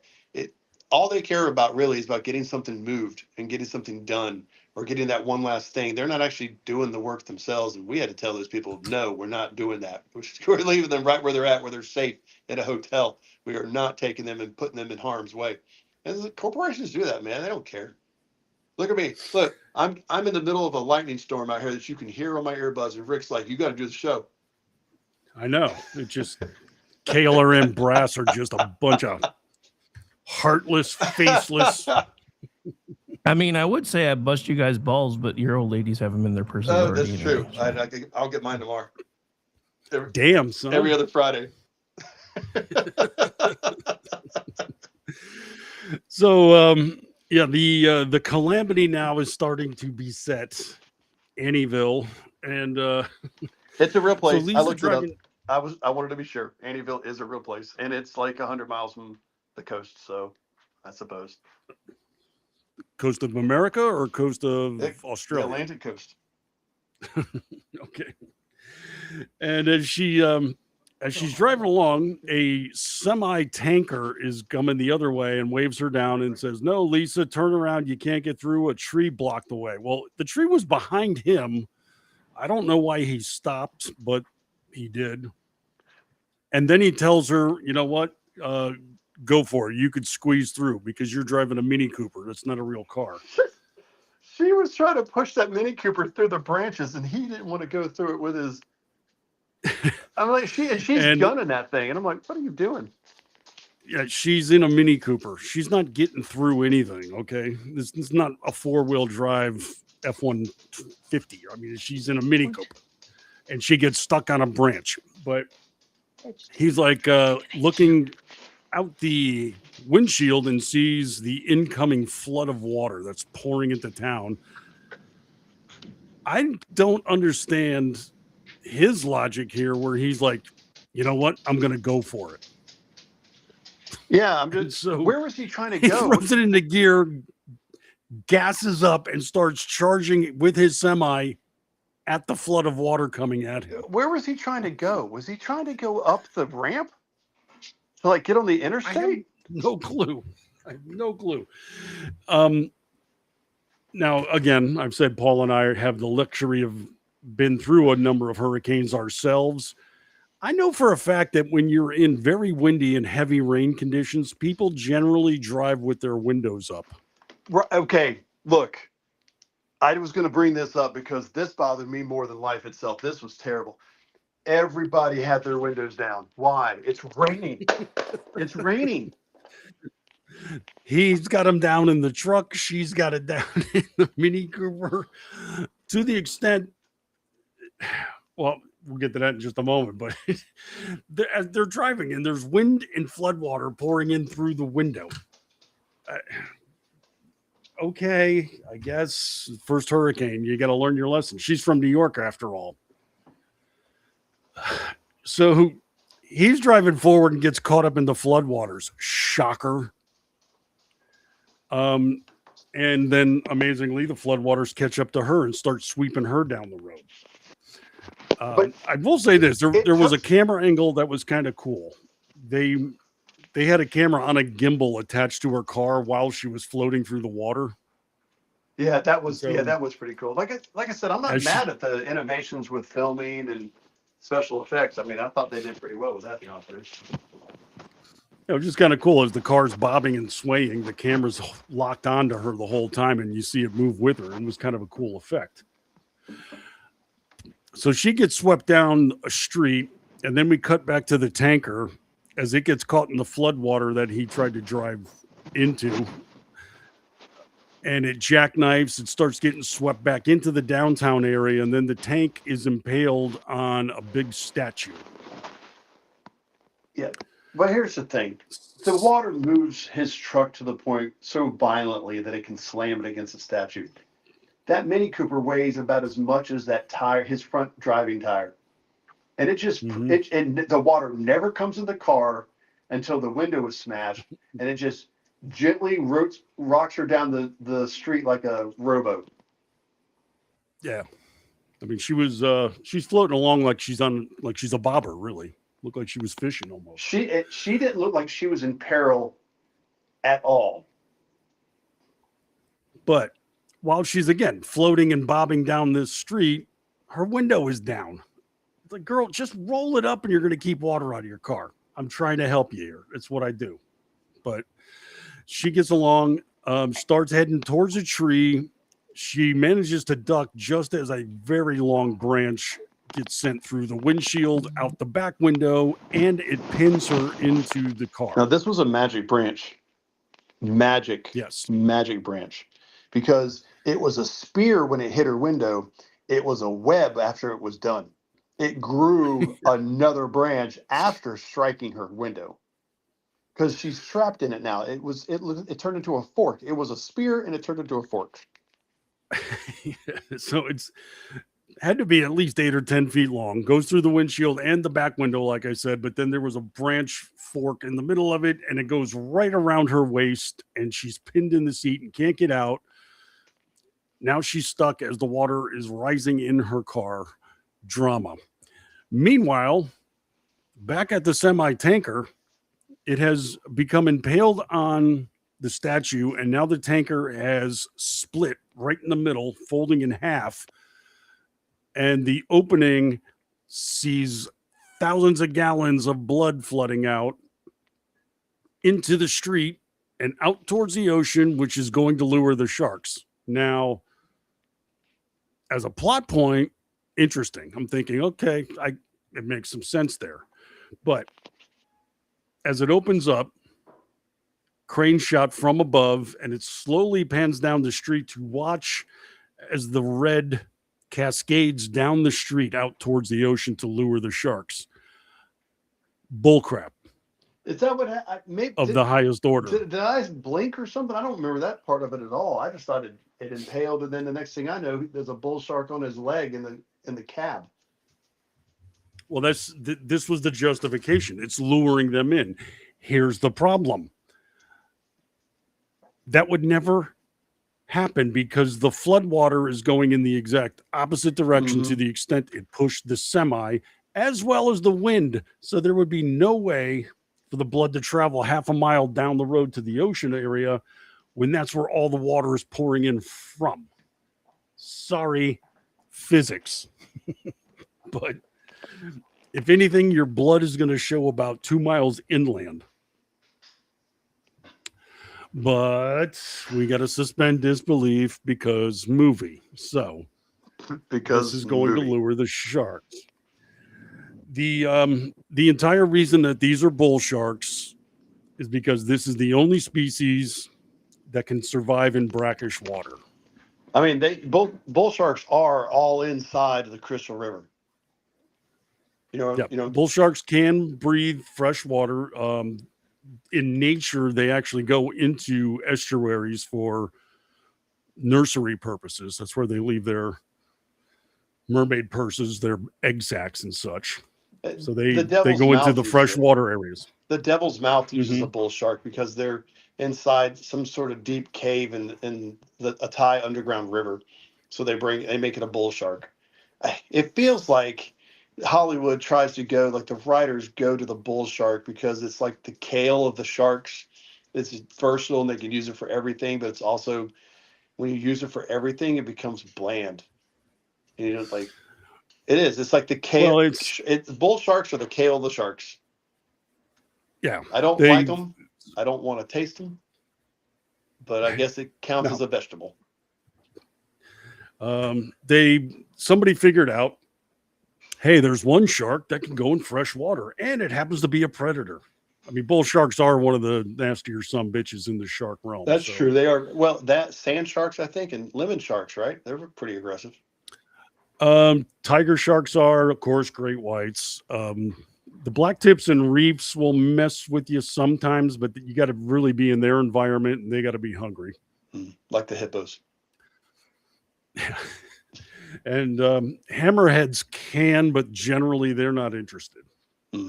All they care about really is about getting something moved and getting something done or getting that one last thing. They're not actually doing the work themselves. And we had to tell those people, no, we're not doing that. We're leaving them right where they're at, where they're safe at a hotel. We are not taking them and putting them in harm's way. And the corporations do that, man. They don't care. Look at me. Look, I'm in the middle of a lightning storm out here that you can hear on my earbuds. And Rick's like, you got to do the show. I know. It just KLRN brass are just a bunch of heartless, faceless. I mean, I would say I bust you guys' balls, but your old ladies have them in their purses. Oh, already that's anyway, true. I'll get mine tomorrow. Damn, son. Every other Friday. So, yeah, the calamity now is starting to beset Annieville, and it's a real place. So I looked it up. I wanted to be sure. Annieville is a real place, and it's like 100 miles from the coast. So, I suppose coast of America or coast of Australia? The Atlantic coast. Okay. And as she's driving along, a semi-tanker is coming the other way and waves her down and says, "No, Lisa, turn around. You can't get through. A tree blocked the way." Well, the tree was behind him. I don't know why he stopped, but he did. And then he tells her, "You know what? Go for it. You could squeeze through because you're driving a Mini Cooper. That's not a real car." She was trying to push that Mini Cooper through the branches, and he didn't want to go through it with his. I'm like, she's gunning that thing, and I'm like, what are you doing? Yeah, she's in a Mini Cooper. She's not getting through anything. Okay, this is not a 4-wheel drive F-150. I mean, she's in a Mini Cooper, and she gets stuck on a branch. But he's like looking out the windshield and sees the incoming flood of water that's pouring into town. I don't understand his logic here, where he's like, you know what, I'm going to go for it. Yeah, I'm just. So where was he trying to he go? throws it into gear, gasses up, and starts charging with his semi at the flood of water coming at him. Where was he trying to go? Was he trying to go up the ramp to like get on the interstate? No clue. I have no clue. Now, again, I've said Paul and I have the luxury of been through a number of hurricanes ourselves. I know for a fact that when you're in very windy and heavy rain conditions, people generally drive with their windows up. Okay, look, I was going to bring this up because this bothered me more than life itself. This was terrible. Everybody had their windows down. Why? It's raining. It's raining. He's got them down in the truck. She's got it down in the Mini Cooper, to the extent. Well, we'll get to that in just a moment. But as they're driving, and there's wind and floodwater pouring in through the window. Okay, I guess first hurricane, you got to learn your lesson. She's from New York, after all. So he's driving forward and gets caught up in the floodwaters. Shocker. And then amazingly, the floodwaters catch up to her and start sweeping her down the road. But I will say this: there was a camera angle that was kind of cool. They had a camera on a gimbal attached to her car while she was floating through the water. Yeah, that was pretty cool. Like I said, I'm not mad at the innovations with filming and special effects. I mean, I thought they did pretty well with that, the authors. It was just kind of cool as the car's bobbing and swaying. The camera's locked onto her the whole time, and you see it move with her. And it was kind of a cool effect. So she gets swept down a street, and then we cut back to the tanker as it gets caught in the floodwater that he tried to drive into. And it jackknifes and starts getting swept back into the downtown area. And then the tank is impaled on a big statue. Yeah. But here's the thing. The water moves his truck to the point so violently that it can slam it against the statue. That Mini Cooper weighs about as much as that tire, his front driving tire. And it just, and the water never comes in the car until the window is smashed. And it just gently rocks her down the street like a rowboat. Yeah. I mean, she's floating along like she's a bobber, really. Looked like she was fishing almost. She didn't look like she was in peril at all. But while she's, again, floating and bobbing down this street, her window is down. It's like, girl, just roll it up and you're going to keep water out of your car. I'm trying to help you here. It's what I do. But she gets along, starts heading towards a tree. She manages to duck just as a very long branch gets sent through the windshield, out the back window, and it pins her into the car. Now, this was a magic branch. Magic branch. Because it was a spear when it hit her window. It was a web after it was done. It grew another branch after striking her window. Because she's trapped in it now. It turned into a fork. It was a spear and it turned into a fork. So it's had to be at least 8 or 10 feet long, goes through the windshield and the back window, like I said, but then there was a branch fork in the middle of it, and it goes right around her waist, and she's pinned in the seat and can't get out. Now she's stuck as the water is rising in her car. Drama. Meanwhile, back at the semi-tanker, it has become impaled on the statue, and now the tanker has split right in the middle, folding in half. And the opening sees thousands of gallons of blood flooding out into the street and out towards the ocean, which is going to lure the sharks. Now, as a plot point, interesting. I'm thinking, okay, it makes some sense there. But as it opens up, crane shot from above, and it slowly pans down the street to watch as the red cascades down the street out towards the ocean to lure the sharks. Bullcrap. Is that what the highest order? Did I blink or something? I don't remember that part of it at all. I just thought it impaled, and then the next thing I know, there's a bull shark on his leg in the cab. Well, this was the justification. It's luring them in. Here's the problem. That would never happen because the floodwater is going in the exact opposite direction to the extent it pushed the semi, as well as the wind. So there would be no way for the blood to travel half a mile down the road to the ocean area when that's where all the water is pouring in from. Sorry, physics. But if anything, your blood is going to show about 2 miles inland. But we got to suspend disbelief because movie. So because this is going to lure the sharks. The entire reason that these are bull sharks is because this is the only species that can survive in brackish water. I mean, both bull sharks are all inside of the Crystal River. Yeah, bull sharks can breathe fresh water. In nature, they actually go into estuaries for nursery purposes. That's where they leave their mermaid purses, their egg sacs and such. So they go into the freshwater areas. The devil's mouth uses a bull shark because they're inside some sort of deep cave in a Thai underground river. So they make it a bull shark. It feels like Hollywood tries to go, like the writers go to the bull shark because it's like the kale of the sharks. It's versatile and they can use it for everything, but it's also, when you use it for everything, it becomes bland. And you know, like it is. It's like the kale. Well, bull sharks are the kale of the sharks. Yeah, I don't like them. I don't want to taste them, but I guess it counts as a vegetable. Somebody figured out, hey, there's one shark that can go in fresh water, and it happens to be a predator. I mean, bull sharks are one of the nastier some bitches in the shark realm. That's true. They are. Well, that sand sharks, I think, and lemon sharks, right? They're pretty aggressive. Tiger sharks are, of course, great whites. The black tips and reefs will mess with you sometimes, but you got to really be in their environment and they got to be hungry. Like the hippos. Yeah. And hammerheads can, but generally they're not interested.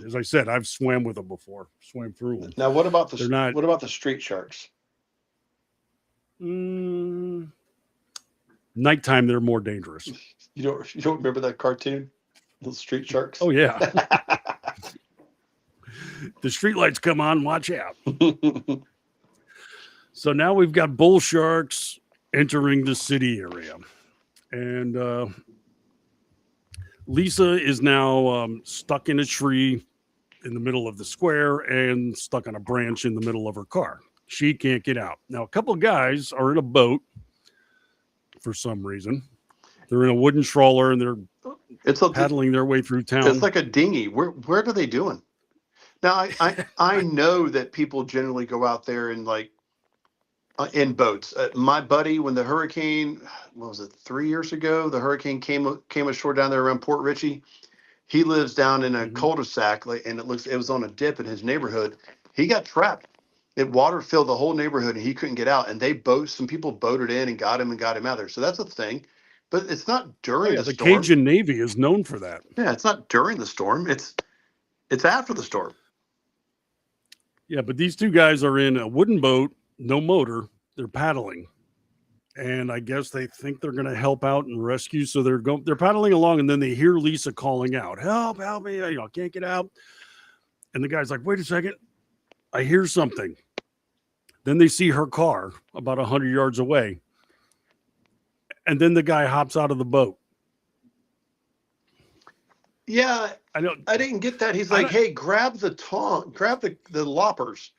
As I said, I've swam with them before, swam through them. Now, what about the street sharks? Nighttime, they're more dangerous. You don't remember that cartoon, the street sharks? Oh yeah. The street lights come on, watch out. So now we've got bull sharks entering the city area. And Lisa is now stuck in a tree in the middle of the square and stuck on a branch in the middle of her car. She can't get out. Now, a couple of guys are in a boat for some reason. They're in a wooden trawler and they're paddling their way through town. It's like a dinghy. Where are they doing? Now, I know that people generally go out there and in boats. My buddy, when the hurricane, what was it, 3 years ago, the hurricane came ashore down there around Port Richey. He lives down in a cul-de-sac, and it was on a dip in his neighborhood. He got trapped. Water filled the whole neighborhood, and he couldn't get out. And some people boated in and got him out there. So that's a thing, but it's not during the storm. The Cajun Navy is known for that. Yeah, it's not during the storm. It's after the storm. Yeah, but these two guys are in a wooden boat, no motor. They're paddling, and I guess they think they're going to help out and rescue. So they're paddling along, and then they hear Lisa calling out, "Help! Help me! I can't get out." And the guy's like, "Wait a second, I hear something." Then they see her car about 100 yards away, and then the guy hops out of the boat. Yeah, I didn't get that. He's like, "Hey, grab the loppers,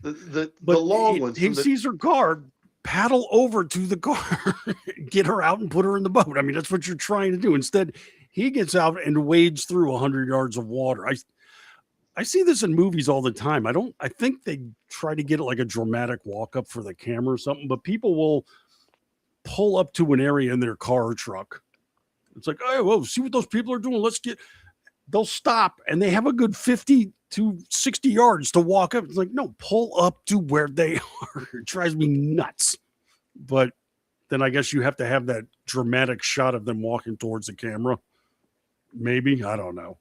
the long ones." He sees her car, paddle over to the car, get her out, and put her in the boat. I mean, that's what you're trying to do. Instead, he gets out and wades through 100 yards of water. I see this in movies all the time. I think they try to get it like a dramatic walk up for the camera or something, but people will pull up to an area in their car or truck. It's like, "Oh, whoa, see what those people are doing. They'll stop and they have a good 50 to 60 yards to walk up." It's like, no, pull up to where they are. It drives me nuts. But then I guess you have to have that dramatic shot of them walking towards the camera. Maybe, I don't know.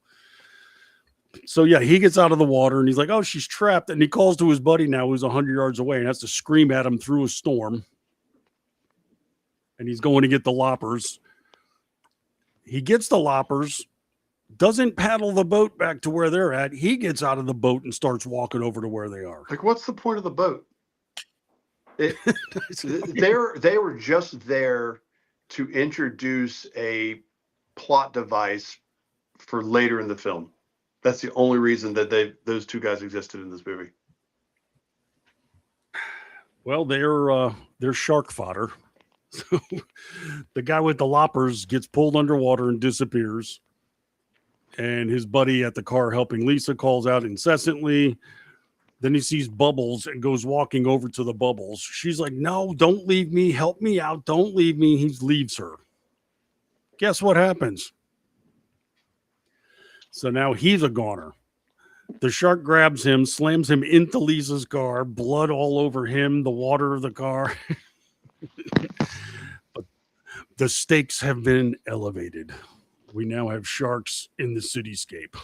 So yeah, he gets out of the water and he's like, "Oh, she's trapped." And he calls to his buddy now who's 100 yards away and has to scream at him through a storm. And he's going to get the loppers. He gets the loppers, doesn't paddle the boat back to where they're at. He gets out of the boat and starts walking over to where they are. Like, what's the point of the boat? They were just there to introduce a plot device for later in the film. That's the only reason that those two guys existed in this movie. Well, they're shark fodder. So the guy with the loppers gets pulled underwater and disappears. and his buddy at the car helping Lisa calls out incessantly. Then he sees Bubbles and goes walking over to the Bubbles. She's like, no, don't leave me. Help me out. Don't leave me. He leaves her. Guess what happens? So now he's a goner. The shark grabs him, slams him into Lisa's car, blood all over him, the water of the car. But the stakes have been elevated. We now have sharks in the cityscape.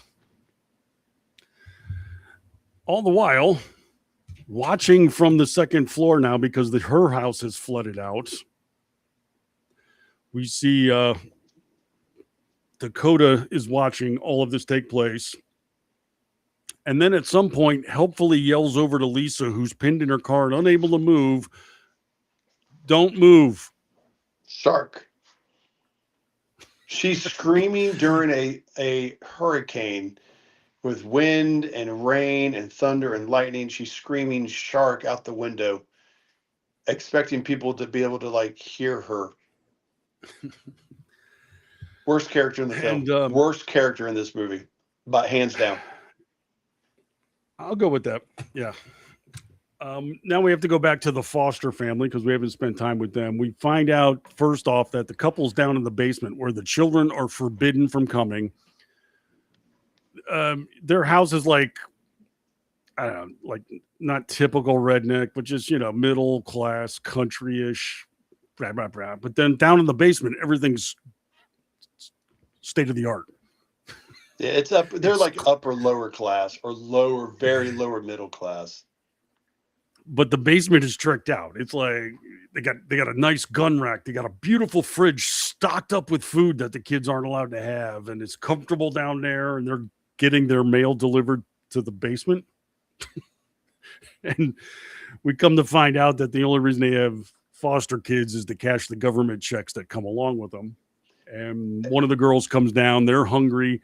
All the while, watching from the second floor now because her house has flooded out, we see Dakota is watching all of this take place. And then at some point, helpfully yells over to Lisa, who's pinned in her car and unable to move, don't move. Shark. She's screaming during a hurricane with wind and rain and thunder and lightning. She's screaming shark out the window, expecting people to be able to like hear her. Worst character in the film. And, worst character in this movie, but hands down. I'll go with that. Yeah. Now we have to go back to the Foster family because we haven't spent time with them. We find out first off that the couple's down in the basement where the children are forbidden from coming. Their house is like, I don't know, like not typical redneck, but just, middle class, country-ish, blah, blah, blah. But then down in the basement, everything's state of the art. Yeah, it's up. They're like upper lower class or lower, very lower middle class. But the basement is tricked out. It's like they got a nice gun rack. They got a beautiful fridge stocked up with food that the kids aren't allowed to have, and it's comfortable down there. And they're getting their mail delivered to the basement. And we come to find out that the only reason they have foster kids is to cash the government checks that come along with them. And one of the girls comes down. They're hungry.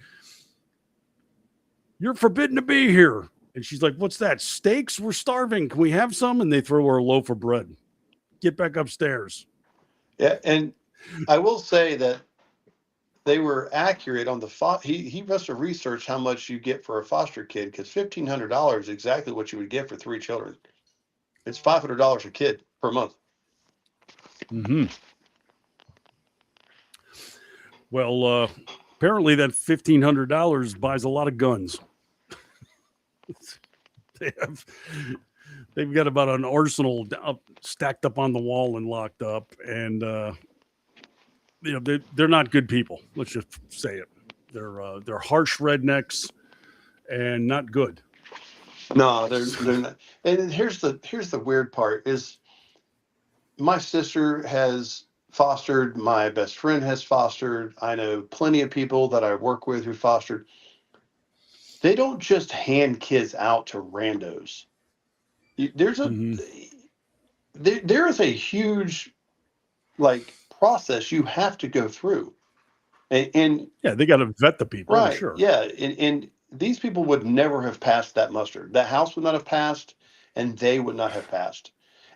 You're forbidden to be here. And she's like, what's that? Steaks? We're starving. Can we have some? And they throw her a loaf of bread. Get back upstairs. Yeah, and I will say that they were accurate on the he must have researched how much you get for a foster kid because $1,500 is exactly what you would get for 3 children. It's $500 a kid per month. Mm-hmm. Well, apparently that $1,500 buys a lot of guns. They've got about an arsenal stacked up on the wall and locked up, and they're not good people. Let's just say it. They're harsh rednecks and not good. No, they're not. And here's the weird part is my sister has fostered, my best friend has fostered. I know plenty of people that I work with who fostered. They don't just hand kids out to randos. There's there is a huge process you have to go through, and yeah, they got to vet the people, right? Sure, yeah, and these people would never have passed that muster. The house would not have passed, and they would not have passed.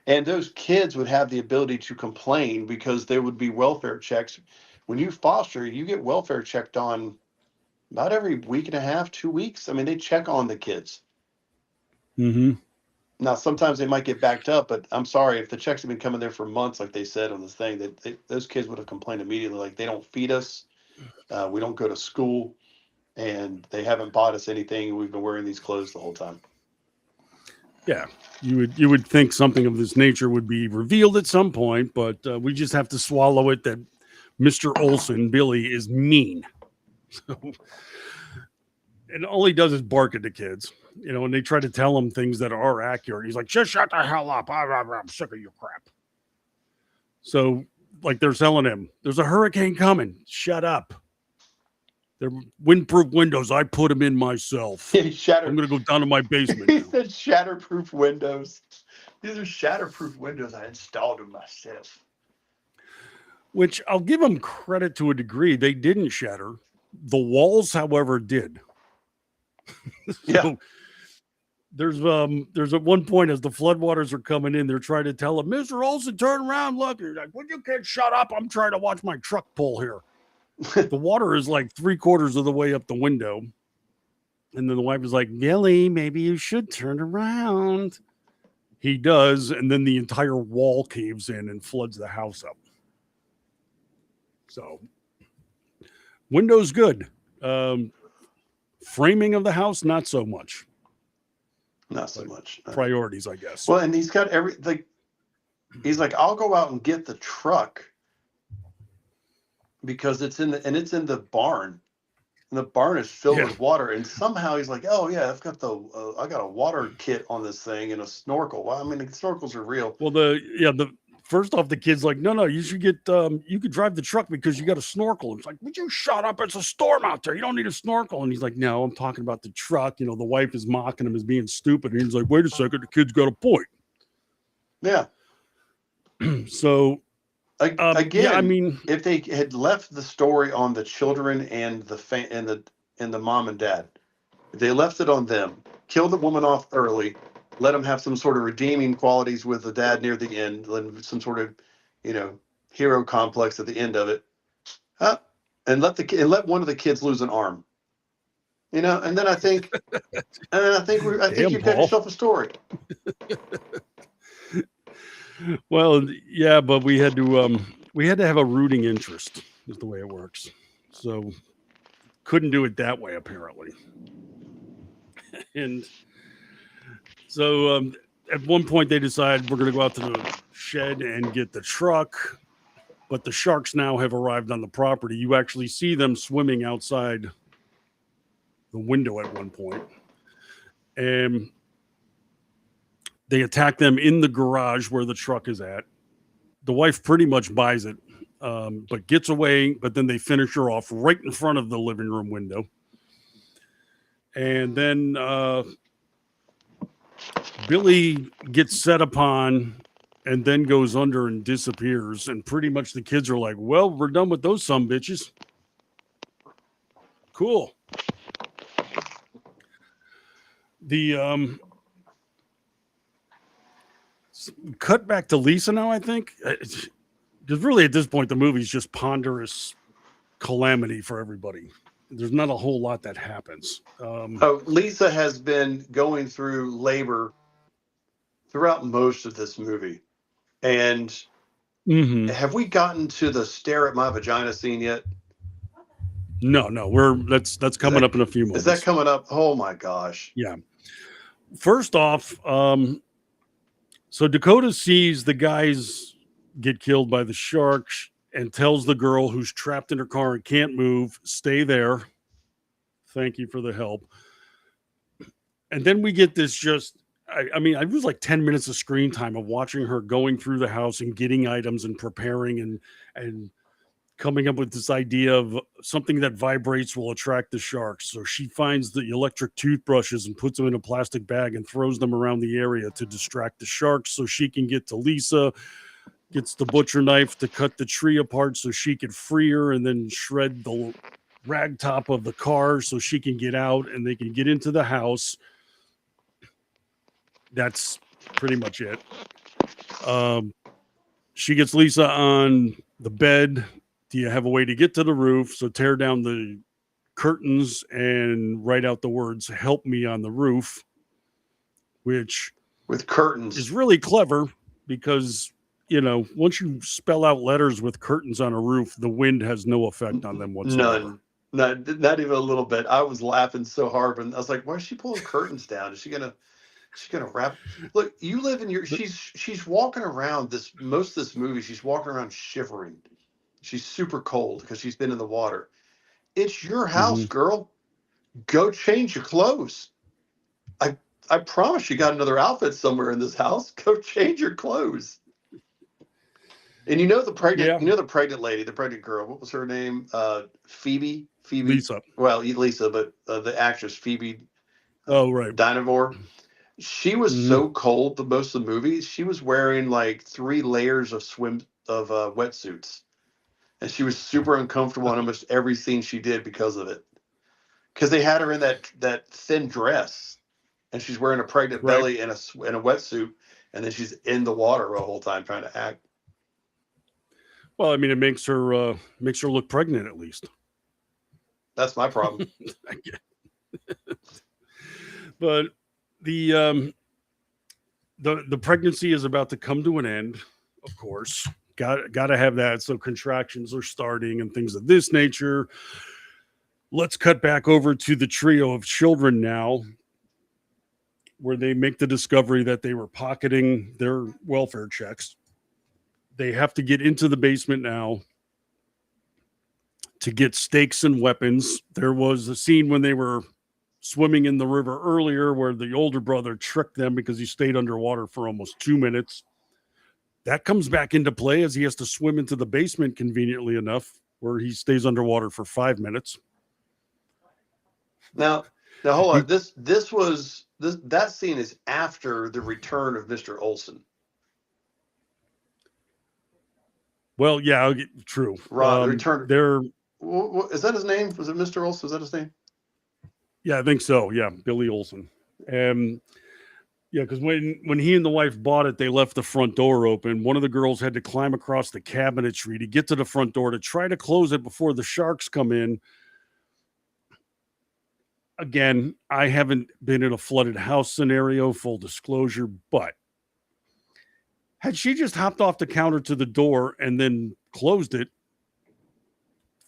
And those kids would have the ability to complain because there would be welfare checks. When you foster, you get welfare checked on about every week and a half, 2 weeks. I mean, they check on the kids. Mm-hmm. Now, sometimes they might get backed up, but I'm sorry, if the checks have been coming there for months, like they said on this thing, those kids would have complained immediately. Like, they don't feed us. We don't go to school. And they haven't bought us anything. We've been wearing these clothes the whole time. Yeah, you would think something of this nature would be revealed at some point, but we just have to swallow it that Mr. Olson, Billy, is mean. So, and all he does is bark at the kids, and they try to tell him things that are accurate. He's like, just shut the hell up. I'm sick of your crap. So, like they're telling him, there's a hurricane coming. Shut up. They're windproof windows. I put them in myself. I'm going to go down to my basement. He said shatterproof windows. These are shatterproof windows. I installed them myself. Which I'll give them credit to a degree. They didn't shatter. The walls, however, did. So there's at one point as the floodwaters are coming in, they're trying to tell him, Mr. Olson, turn around, look. You're like, would you kids shut up? I'm trying to watch my truck pull here. The water is like 3/4 of the way up the window. And then the wife is like, Billy, maybe you should turn around. He does. And then the entire wall caves in and floods the house up. So, windows good. Framing of the house, not so much. Not so much. Priorities, I guess. Well, and he's got he's like, I'll go out and get the truck because it's in the barn. And the barn is filled with water. And somehow he's like, oh yeah, I got a water kit on this thing and a snorkel. Well, I mean, the snorkels are real. Well, first off, the kid's like, no, you should get, you could drive the truck because you got a snorkel. It's like, would you shut up? It's a storm out there. You don't need a snorkel. And he's like, no, I'm talking about the truck. The wife is mocking him as being stupid. And he's like, wait a second, the kid's got a point. Yeah. So, again, yeah, I mean, if they had left the story on the children and the mom and dad, if they left it on them, killed the woman off early, let them have some sort of redeeming qualities with the dad near the end, some sort of, hero complex at the end of it, and let one of the kids lose an arm, and then I think you've got yourself a story. Well, yeah, but we had to have a rooting interest, is the way it works. So couldn't do it that way, apparently. And so at one point they decide we're going to go out to the shed and get the truck, but the sharks now have arrived on the property. You actually see them swimming outside the window at one point. And they attack them in the garage where the truck is at. The wife pretty much buys it, but gets away, but then they finish her off right in front of the living room window. And then Billy gets set upon and then goes under and disappears. And pretty much the kids are like, well, we're done with those sumbitches. Cool. The cut back to Lisa now, I think. Because really at this point, the movie's just ponderous calamity for everybody. There's not a whole lot that happens. Lisa has been going through labor throughout most of this movie. And have we gotten to the stare at my vagina scene yet? No, that's coming up in a few moments. Is that coming up? Oh my gosh. Yeah. First off, so Dakota sees the guys get killed by the sharks and tells the girl who's trapped in her car and can't move, stay there. Thank you for the help. And then we get this I mean, it was like 10 minutes of screen time of watching her going through the house and getting items and preparing and coming up with this idea of something that vibrates will attract the sharks. So she finds the electric toothbrushes and puts them in a plastic bag and throws them around the area to distract the sharks so she can get to Lisa, gets the butcher knife to cut the tree apart so she could free her and then shred the rag top of the car so she can get out and they can get into the house. That's pretty much it. She gets Lisa on the bed. Do you have a way to get to the roof? So tear down the curtains and write out the words, help me on the roof, which with curtains is really clever because, once you spell out letters with curtains on a roof, the wind has no effect on them whatsoever. None. Not even a little bit. I was laughing so hard when I was like, why is she pulling curtains down? Is she gonna wrap? Look, you live in she's walking around most of this movie, she's walking around shivering. She's super cold because she's been in the water. It's your house, girl. Go change your clothes. I promise you got another outfit somewhere in this house. Go change your clothes. And the pregnant lady, the pregnant girl, what was her name? Phoebe. Lisa. Well, Lisa, but the actress Phoebe. Oh, right. Dynavore. She was so cold the most of the movie. She was wearing like 3 layers of wetsuits. And she was super uncomfortable on almost every scene she did because of it. Because they had her in that thin dress, and she's wearing a pregnant belly and a wetsuit, and then she's in the water the whole time trying to act. Well, I mean, it makes her look pregnant at least. That's my problem. But the pregnancy is about to come to an end, of course. Got to have that. So contractions are starting and things of this nature. Let's cut back over to the trio of children now, where they make the discovery that they were pocketing their welfare checks. They have to get into the basement now to get stakes and weapons. There was a scene when they were swimming in the river earlier where the older brother tricked them because he stayed underwater for almost 2 minutes. That comes back into play as he has to swim into the basement conveniently enough, where he stays underwater for 5 minutes. Now hold on. That scene is after the return of Mr. Olson. Well, yeah, true. Right, return. There. Is that his name? Was it Mr. Olson? Is that his name? Yeah, I think so. Yeah, Billy Olson. Yeah, because when he and the wife bought it, they left the front door open. One of the girls had to climb across the cabinetry to get to the front door to try to close it before the sharks come in. Again, I haven't been in a flooded house scenario, full disclosure, but had she just hopped off the counter to the door and then closed it,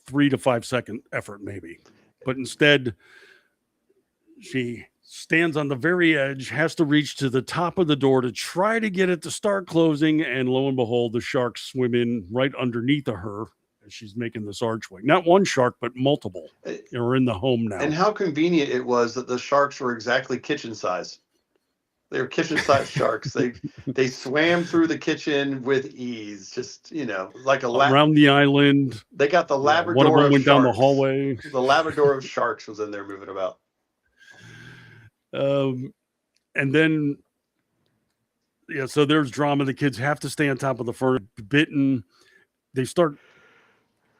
3 to 5 second effort maybe. But instead, she stands on the very edge, has to reach to the top of the door to try to get it to start closing, and lo and behold, the sharks swim in right underneath of her as she's making this archway. Not one shark, but multiple are in the home now. And how convenient it was that the sharks were exactly kitchen size. They were kitchen size sharks. They swam through the kitchen with ease, just like around the island. They got the Labrador. One of them went down the sharks. hallway. The Labrador of sharks was in there moving about. And then, so there's drama. The kids have to stay on top of the furnace. Bitten. They start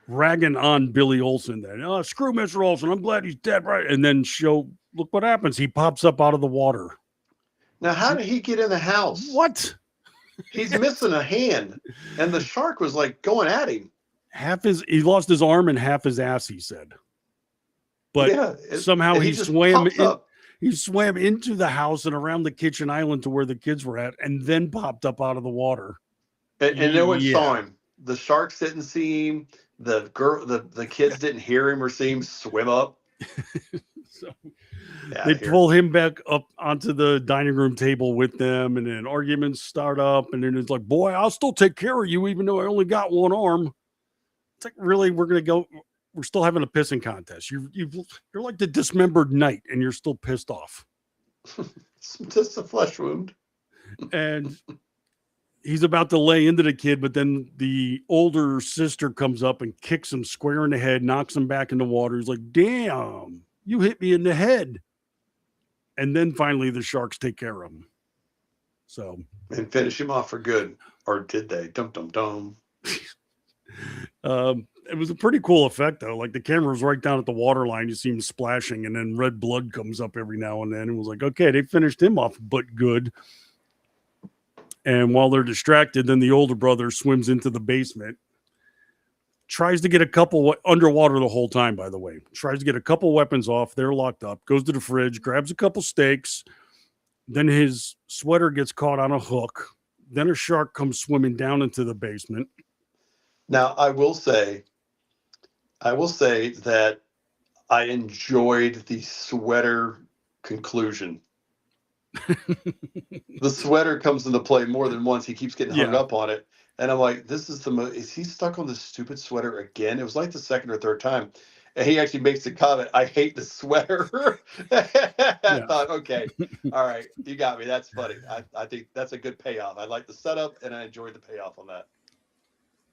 ragging on Billy Olson. Then, oh, screw Mr. Olson. I'm glad he's dead, right? And then look what happens. He pops up out of the water. Now, how did he get in the house? What? He's missing a hand, and the shark was like going at him. He lost his arm and half his ass, he said. But somehow he swam in. He swam into the house and around the kitchen island to where the kids were at, and then popped up out of the water. And no one saw him. The sharks didn't see him. The kids didn't hear him or see him swim up. They pull him back up onto the dining room table with them, and then arguments start up, and then it's like, boy, I'll still take care of you, even though I only got one arm. It's like, really, we're still having a pissing contest. You're like the dismembered knight, and you're still pissed off. It's just a flesh wound. And he's about to lay into the kid, but then the older sister comes up and kicks him square in the head, knocks him back in the water. He's like, damn, you hit me in the head. And then finally the sharks take care of him. And finish him off for good. Or did they? Dum, dum, dum. It was a pretty cool effect, though. Like, the camera was right down at the water line. You see him splashing, and then red blood comes up every now and then. It was like, okay, they finished him off, but good. And while they're distracted, then the older brother swims into the basement. Tries to get a couple underwater the whole time, by the way. Tries to get a couple weapons off. They're locked up. Goes to the fridge, grabs a couple steaks. Then his sweater gets caught on a hook. Then a shark comes swimming down into the basement. Now, I will say that I enjoyed the sweater conclusion. The sweater comes into play more than once. He keeps getting hung up on it. And I'm like, this is is he stuck on this stupid sweater again? It was like the second or third time. And he actually makes the comment, I hate the sweater. I thought, okay, all right, you got me. That's funny. I think that's a good payoff. I like the setup, and I enjoyed the payoff on that.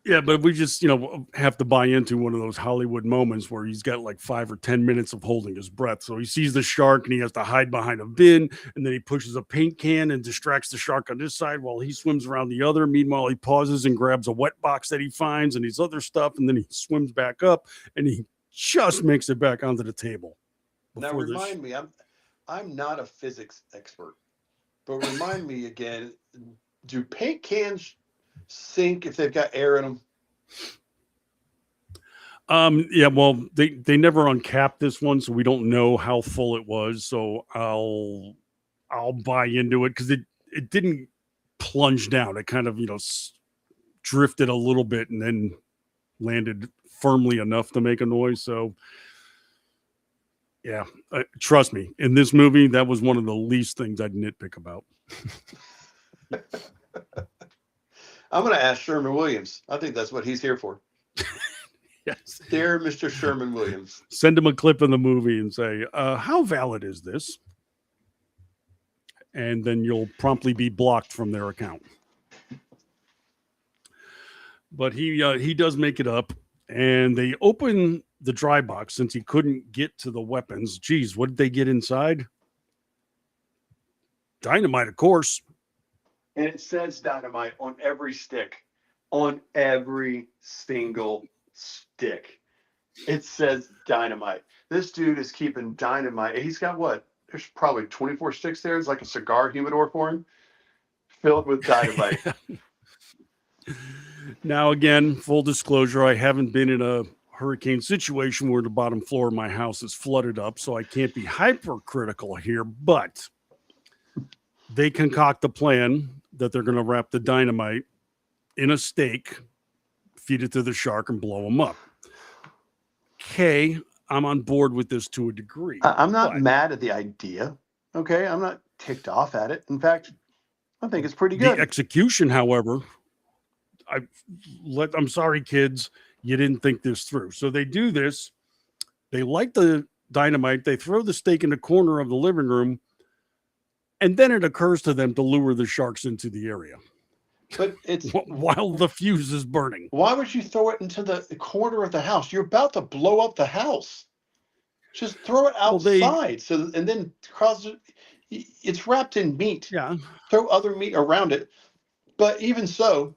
Yeah, but we just, have to buy into one of those Hollywood moments where he's got like 5 or 10 minutes of holding his breath. So he sees the shark and he has to hide behind a bin, and then he pushes a paint can and distracts the shark on this side while he swims around the other. Meanwhile, he pauses and grabs a wet box that he finds and his other stuff, and then he swims back up and he just makes it back onto the table. Now remind me, I'm not a physics expert, but remind me again, do paint cans sink if they've got air in them? Yeah, well, they never uncapped this one, so we don't know how full it was. So I'll buy into it because it didn't plunge down. It kind of drifted a little bit and then landed firmly enough to make a noise. So yeah, trust me, in this movie, that was one of the least things I'd nitpick about. I'm going to ask Sherman Williams. I think that's what he's here for. Yes. Dear Mr. Sherman Williams. Send him a clip of the movie and say, how valid is this? And then you'll promptly be blocked from their account. But he does make it up, and they open the dry box since he couldn't get to the weapons. Geez, what did they get inside? Dynamite, of course. And it says dynamite on every stick. On every single stick. It says dynamite. This dude is keeping dynamite. He's got what? There's probably 24 sticks there. It's like a cigar humidor for him. Filled with dynamite. Now, again, full disclosure, I haven't been in a hurricane situation where the bottom floor of my house is flooded up, so I can't be hypercritical here, but they concoct a plan that they're going to wrap the dynamite in a steak, feed it to the shark, and blow him up. Okay, I'm on board with this to a degree. I'm not mad at the idea. Okay, I'm not ticked off at it. In fact, I think it's pretty good. The execution, however, I'm sorry, kids, you didn't think this through. So they do this. They light the dynamite. They throw the steak in the corner of the living room. And then it occurs to them to lure the sharks into the area. But it's while the fuse is burning. Why would you throw it into the corner of the house? You're about to blow up the house. Just throw it outside. And then cause it's wrapped in meat. Yeah. Throw other meat around it. But even so,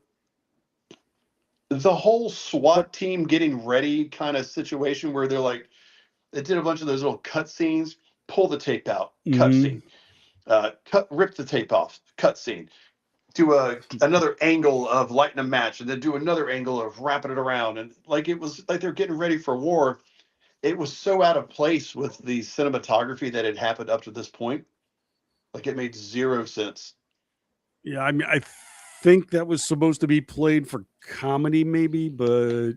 the whole SWAT team getting ready kind of situation where they're like, they did a bunch of those little cut scenes, pull the tape out, cut scene, rip the tape off, cut scene, do another angle of lighting a match, and then do another angle of wrapping it around. And like, it was like they're getting ready for war. It was so out of place with the cinematography that had happened up to this point. Like, it made zero sense. Yeah, I mean, I think that was supposed to be played for comedy, maybe, but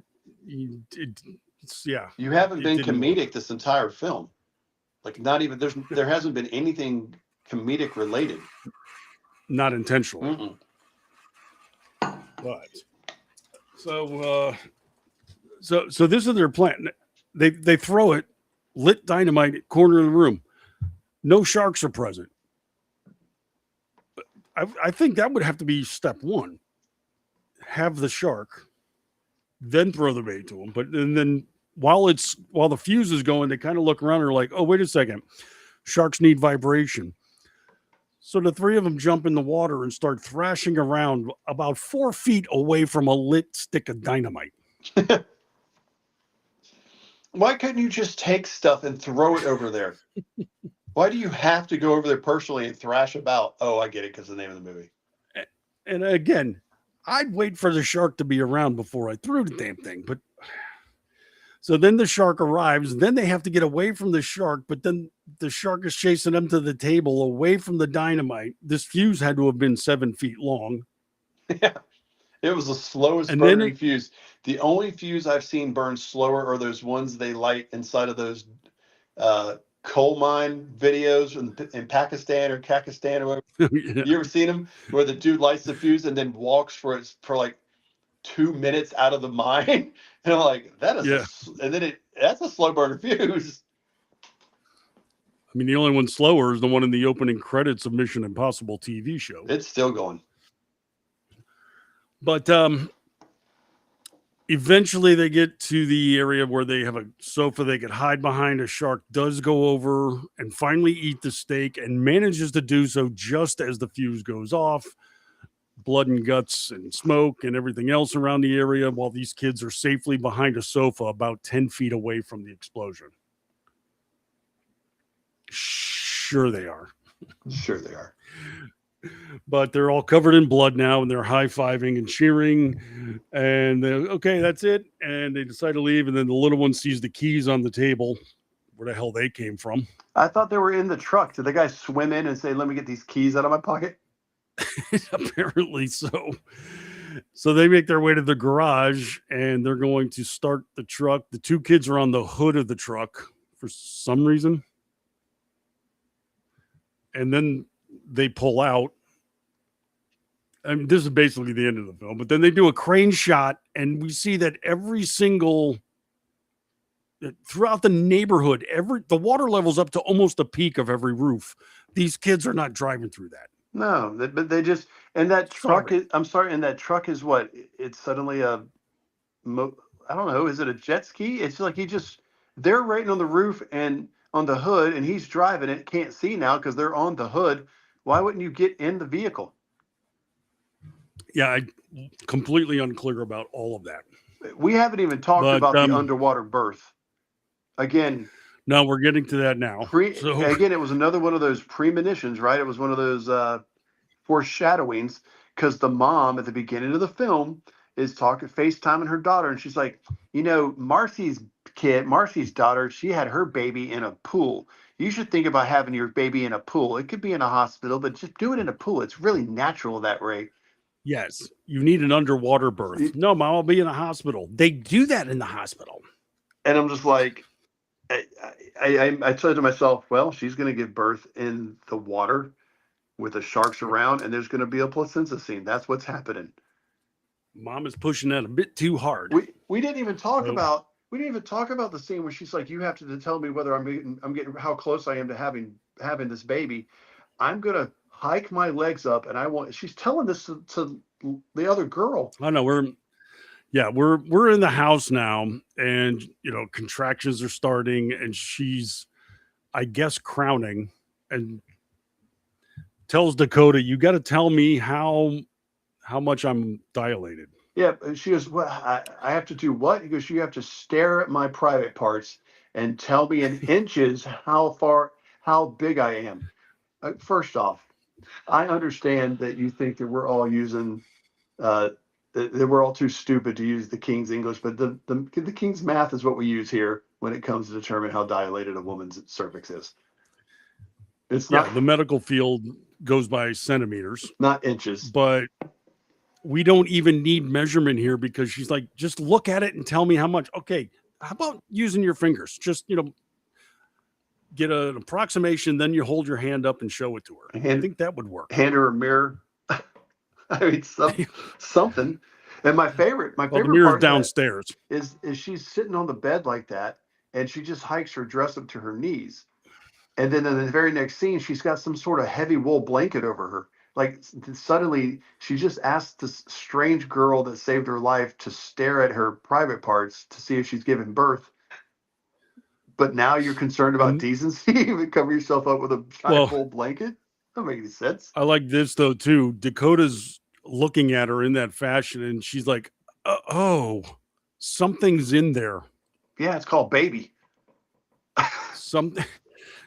yeah. You haven't been comedic this entire film. Like, not even there hasn't been anything comedic related. Not intentionally. But so this is their plan. They throw it, lit dynamite, corner of the room. No sharks are present. I think that would have to be step one. Have the shark, then throw the bait to him. But and then while the fuse is going, they kind of look around and are like, oh, wait a second. Sharks need vibration. So the three of them jump in the water and start thrashing around about 4 feet away from a lit stick of dynamite. Why couldn't you just take stuff and throw it over there? Why do you have to go over there personally and thrash about? Oh, I get it, because of the name of the movie. And again, I'd wait for the shark to be around before I threw the damn thing. But so then the shark arrives. Then they have to get away from the shark. But then the shark is chasing them to the table away from the dynamite. This fuse had to have been 7 feet long. Yeah, it was the slowest burning fuse. The only fuse I've seen burn slower are those ones they light inside of those coal mine videos in Pakistan or Kakistan or whatever. Yeah. You ever seen them where the dude lights the fuse and then walks for like 2 minutes out of the mine? And I'm like, that is that's a slow burner fuse. I mean, the only one slower is the one in the opening credits of Mission Impossible TV show. It's still going. But eventually they get to the area where they have a sofa they could hide behind. A shark does go over and finally eat the steak and manages to do so just as the fuse goes off. Blood and guts and smoke and everything else around the area while these kids are safely behind a sofa about 10 feet away from the explosion. Sure they are. Sure they are. But they're all covered in blood now, and they're high-fiving and cheering. And they're, okay, that's it. And they decide to leave. And then the little one sees the keys on the table, where the hell they came from. I thought they were in the truck. Did the guy swim in and say, "Let me get these keys out of my pocket"? Apparently so. So they make their way to the garage, and they're going to start the truck. The two kids are on the hood of the truck for some reason. And then they pull out. I mean, this is basically the end of the film. But then they do a crane shot, and we see that every single throughout the neighborhood, the water level's up to almost the peak of every roof. These kids are not driving through that. No, but they just, and that truck is, I'm sorry, and that truck is what? It's suddenly I don't know, is it a jet ski? It's like they're right on the roof and on the hood, and he's driving it, can't see now because they're on the hood. Why wouldn't you get in the vehicle? Yeah, I'm completely unclear about all of that. We haven't even talked about the underwater berth. Again, no, we're getting to that now. Again, it was another one of those premonitions, right? It was one of those foreshadowings, because the mom at the beginning of the film is FaceTiming her daughter, and she's like, Marcy's daughter, she had her baby in a pool. You should think about having your baby in a pool. It could be in a hospital, but just do it in a pool. It's really natural that way. Yes, you need an underwater berth. No, Mom, I'll be in a hospital. They do that in the hospital. And I'm just like, I said to myself, well, she's going to give birth in the water with the sharks around, and there's going to be a placenta scene. That's what's happening. Mom is pushing that a bit too hard. We didn't even talk about the scene where she's like, you have to tell me whether I'm getting how close I am to having this baby. I'm going to hike my legs up, and she's telling this to the other girl. I know we're in the house now, and contractions are starting, and she's, I guess, crowning, and tells Dakota, "You got to tell me how much I'm dilated." Yeah, she goes, "Well, I have to do what?" He goes, "You have to stare at my private parts and tell me in inches how big I am." First off, I understand that you think that we're all using that we're all too stupid to use the King's English, but the King's math is what we use here when it comes to determine how dilated a woman's cervix is. It's not the medical field goes by centimeters, not inches. But we don't even need measurement here, because she's like, just look at it and tell me how much. Okay, how about using your fingers? Just get an approximation, then you hold your hand up and show it to her. I think that would work. Hand her a mirror. I mean, something. And my favorite the mirror's downstairs is she's sitting on the bed like that, and she just hikes her dress up to her knees, and then in the very next scene, she's got some sort of heavy wool blanket over her. Like, suddenly, she just asked this strange girl that saved her life to stare at her private parts to see if she's giving birth. But now you're concerned about decency and cover yourself up with a giant wool blanket? That doesn't make any sense. I like this, though, too. Dakota's looking at her in that fashion, and she's like, oh, something's in there. Yeah, it's called baby. Something.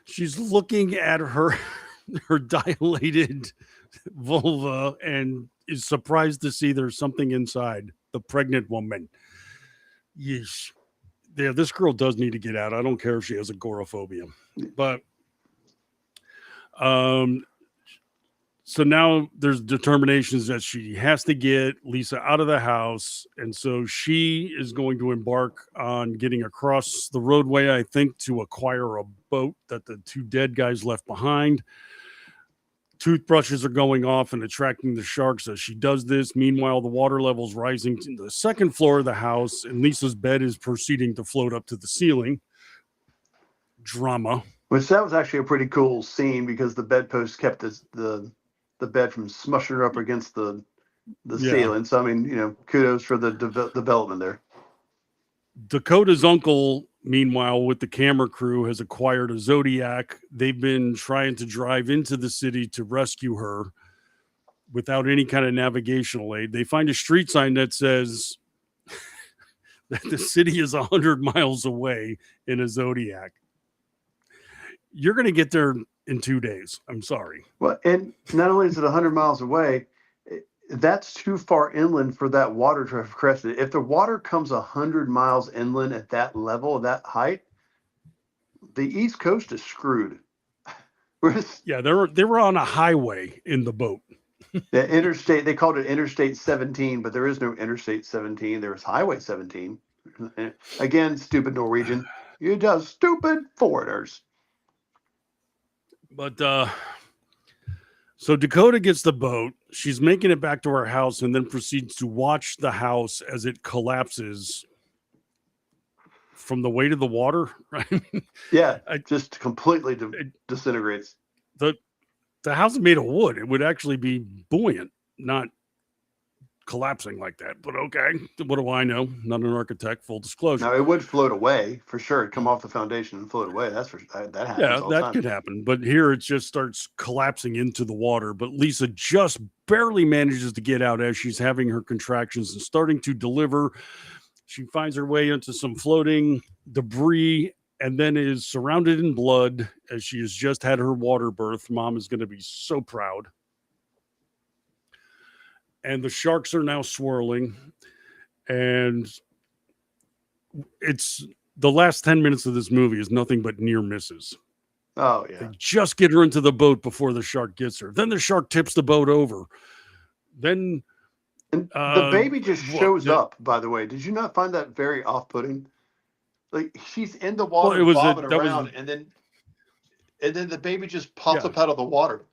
She's looking at her dilated vulva and is surprised to see there's something inside the pregnant woman. Yes. Yeah, this girl does need to get out. I don't care if she has agoraphobia. But so now there's determinations that she has to get Lisa out of the house. And so she is going to embark on getting across the roadway, I think, to acquire a boat that the two dead guys left behind. Toothbrushes are going off and attracting the sharks as she does this. Meanwhile, the water level's rising to the second floor of the house, and Lisa's bed is proceeding to float up to the ceiling. Drama. Which that was actually a pretty cool scene, because the bedpost kept the bed from smushing her up against the ceiling. So, I mean, kudos for the development there. Dakota's uncle, meanwhile, with the camera crew, has acquired a Zodiac. They've been trying to drive into the city to rescue her without any kind of navigational aid. They find a street sign that says that the city is 100 miles away in a Zodiac. You're going to get there in 2 days. I'm sorry. Well, and not only is it 100 miles away, that's too far inland for that water to have crested. If the water comes 100 miles inland at that level, that height, the East Coast is screwed. Yeah, they were on a highway in the boat. The interstate, they called it Interstate 17, but there is no Interstate 17. There's Highway 17. Again, stupid Norwegian. You just stupid foreigners. But so Dakota gets the boat. She's making it back to her house and then proceeds to watch the house as it collapses from the weight of the water. Right? Yeah, just completely disintegrates. The house is made of wood. It would actually be buoyant, not collapsing like that. But okay, what do I know? Not an architect. Full disclosure. Now it would float away for sure. It'd come off the foundation and float away. That's for that happens. Yeah, all the that time. could happen. But here it just starts collapsing into the water. But Lisa just barely manages to get out as she's having her contractions and starting to deliver. She finds her way into some floating debris and then is surrounded in blood as she has just had her water birth. Mom is going to be so proud. And the sharks are now swirling. And it's the last 10 minutes of this movie is nothing but near misses. Oh, yeah. They just get her into the boat before the shark gets her. Then the shark tips the boat over. Then the baby just shows up, by the way. Did you not find that very off-putting? Like, she's in the water bobbing around, and then the baby just pops up out of the water.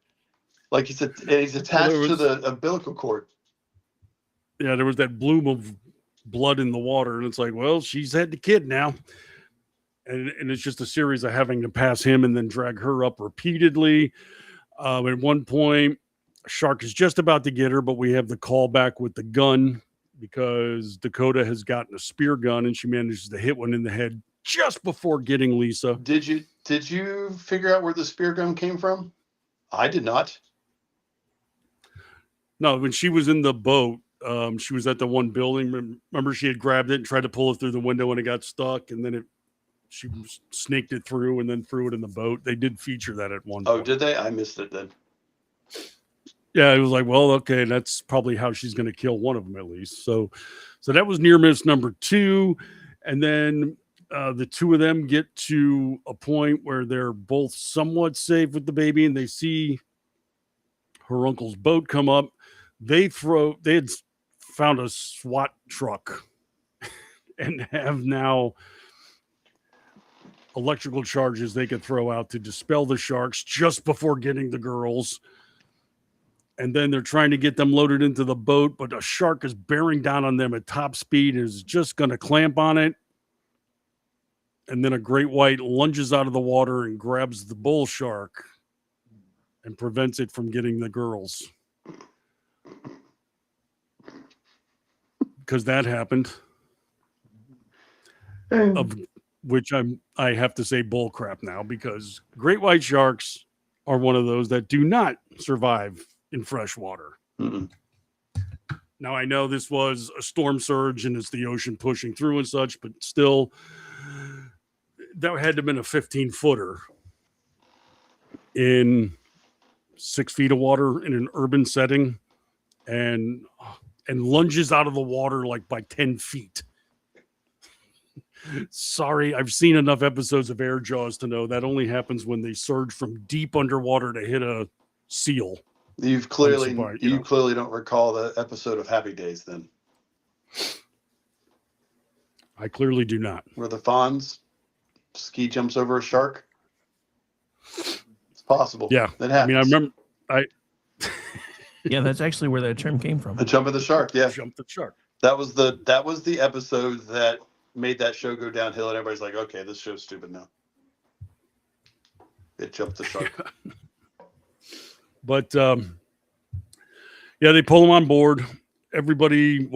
Like he's attached to the umbilical cord. Yeah, there was that bloom of blood in the water, and it's like, well, she's had the kid now. And it's just a series of having to pass him and then drag her up repeatedly. At one point, a shark is just about to get her, but we have the call back with the gun because Dakota has gotten a spear gun and she manages to hit one in the head just before getting Lisa. Did you figure out where the spear gun came from? I did not. No, when she was in the boat, she was at the one building. Remember, she had grabbed it and tried to pull it through the window and it got stuck, and then she snaked it through and then threw it in the boat. They did feature that at one point. Oh, did they? I missed it then. Yeah, it was like, well, okay, that's probably how she's going to kill one of them at least. So that was near miss number 2. And then the two of them get to a point where they're both somewhat safe with the baby, and they see her uncle's boat come up. They had found a SWAT truck and have now electrical charges they could throw out to dispel the sharks just before getting the girls. And then they're trying to get them loaded into the boat, but a shark is bearing down on them at top speed and is just going to clamp on it. And then a great white lunges out of the water and grabs the bull shark and prevents it from getting the girls. Because that happened. Of which I have to say bull crap now, because great white sharks are one of those that do not survive in fresh water. Mm-mm. Now, I know this was a storm surge and it's the ocean pushing through and such, but still, that had to have been a 15-footer in 6 feet of water in an urban setting and lunges out of the water like by 10 feet. Sorry, I've seen enough episodes of Air Jaws to know that only happens when they surge from deep underwater to hit a seal. You clearly don't recall the episode of Happy Days then. I clearly do not. Where the Fonz ski jumps over a shark. It's possible. Yeah. That happens. I mean, I remember Yeah, that's actually where that term came from. The jump of the shark, yeah. Jump the shark. That was the episode that made that show go downhill, and everybody's like, okay, this show's stupid now. It jumped the shark. But yeah, they pull him on board. Everybody,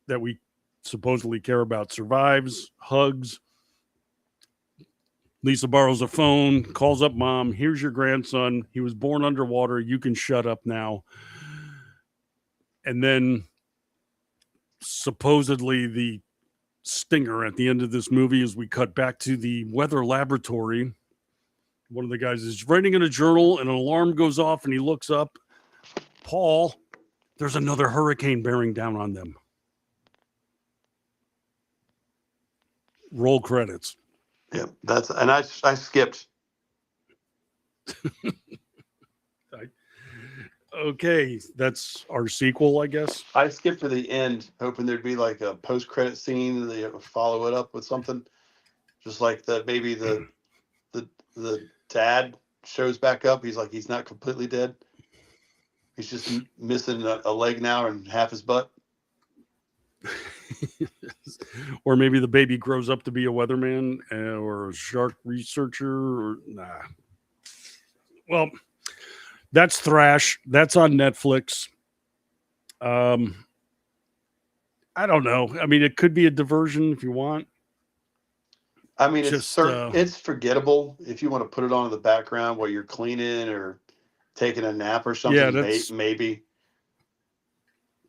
that we supposedly care about survives, hugs. Lisa borrows a phone, calls up mom. Here's your grandson. He was born underwater. You can shut up now. And then supposedly the stinger at the end of this movie is we cut back to the weather laboratory One of the guys is writing in a journal, and an alarm goes off, and he looks up. Paul, there's another hurricane bearing down on them. Roll credits. Yeah, and I skipped. Okay, that's our sequel, I guess. I skipped to the end, hoping there'd be like a post-credit scene, and they follow it up with something, just like maybe the dad shows back up. He's like, he's not completely dead. He's just missing a leg now and half his butt. Or maybe the baby grows up to be a weatherman or a shark researcher. Or nah. Well, that's Thrash. That's on Netflix. I don't know. I mean, it could be a diversion if you want. I mean, it's forgettable if you want to put it on in the background while you're cleaning or taking a nap or something. Yeah, that's maybe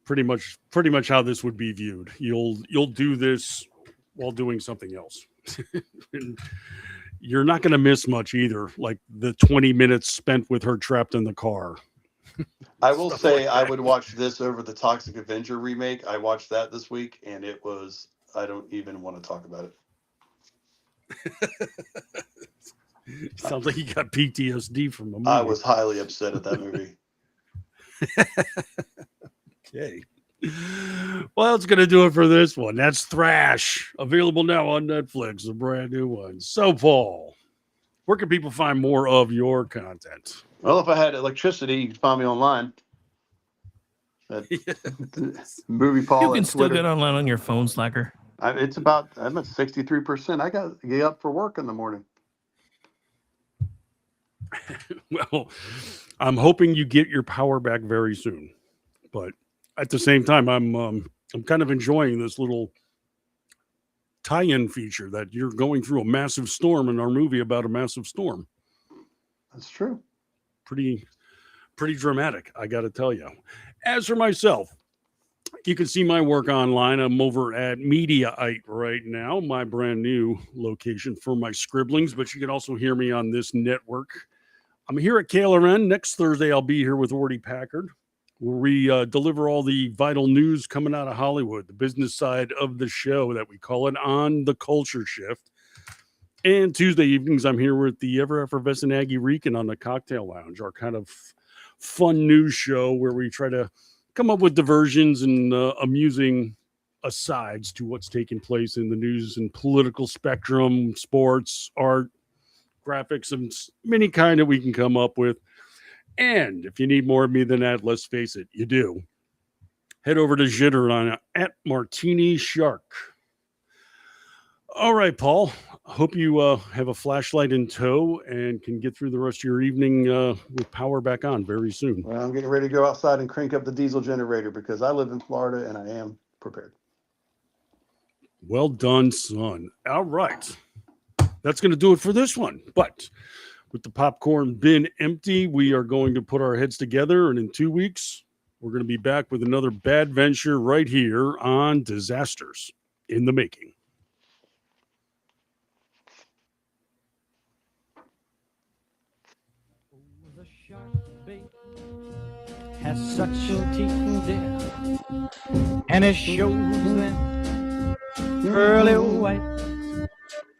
pretty much how this would be viewed. You'll do this while doing something else. You're not going to miss much either, like the 20 minutes spent with her trapped in the car. I will say I would watch this over the Toxic Avenger remake. I watched that this week, and it was, I don't even want to talk about it. Sounds like you got PTSD from the movie. I was highly upset at that movie. Okay. Well, that's going to do it for this one. That's Thrash, available now on Netflix, a brand new one. So, Paul, where can people find more of your content? Well, if I had electricity, you could find me online. Movie Paul. You can still get online on your phone, Slacker. I'm at 63%. I got to get up for work in the morning. Well, I'm hoping you get your power back very soon, but at the same time, I'm kind of enjoying this little tie-in feature that you're going through a massive storm in our movie about a massive storm. That's true. Pretty dramatic, I got to tell you. As for myself, you can see my work online. I'm over at Mediaite right now, my brand new location for my scribblings, but you can also hear me on this network. I'm here at KLRN. Next Thursday, I'll be here with Ordy Packard, where we deliver all the vital news coming out of Hollywood, the business side of the show that we call it On the Culture Shift. And Tuesday evenings, I'm here with the ever-effervescent Aggie Rican on the Cocktail Lounge, our kind of fun news show where we try to come up with diversions and amusing asides to what's taking place in the news and political spectrum, sports, art, graphics, and many kind that we can come up with. And if you need more of me than that, let's face it, you do. Head over to Jitter on @Martini Shark. All right, Paul. Hope you have a flashlight in tow and can get through the rest of your evening with power back on very soon. Well, I'm getting ready to go outside and crank up the diesel generator because I live in Florida and I am prepared. Well done, son. All right. That's going to do it for this one. But with the popcorn bin empty, we are going to put our heads together. And in 2 weeks, we're going to be back with another bad venture right here on Disasters in the Making. Has such a teeth there, and it shows them pearly white.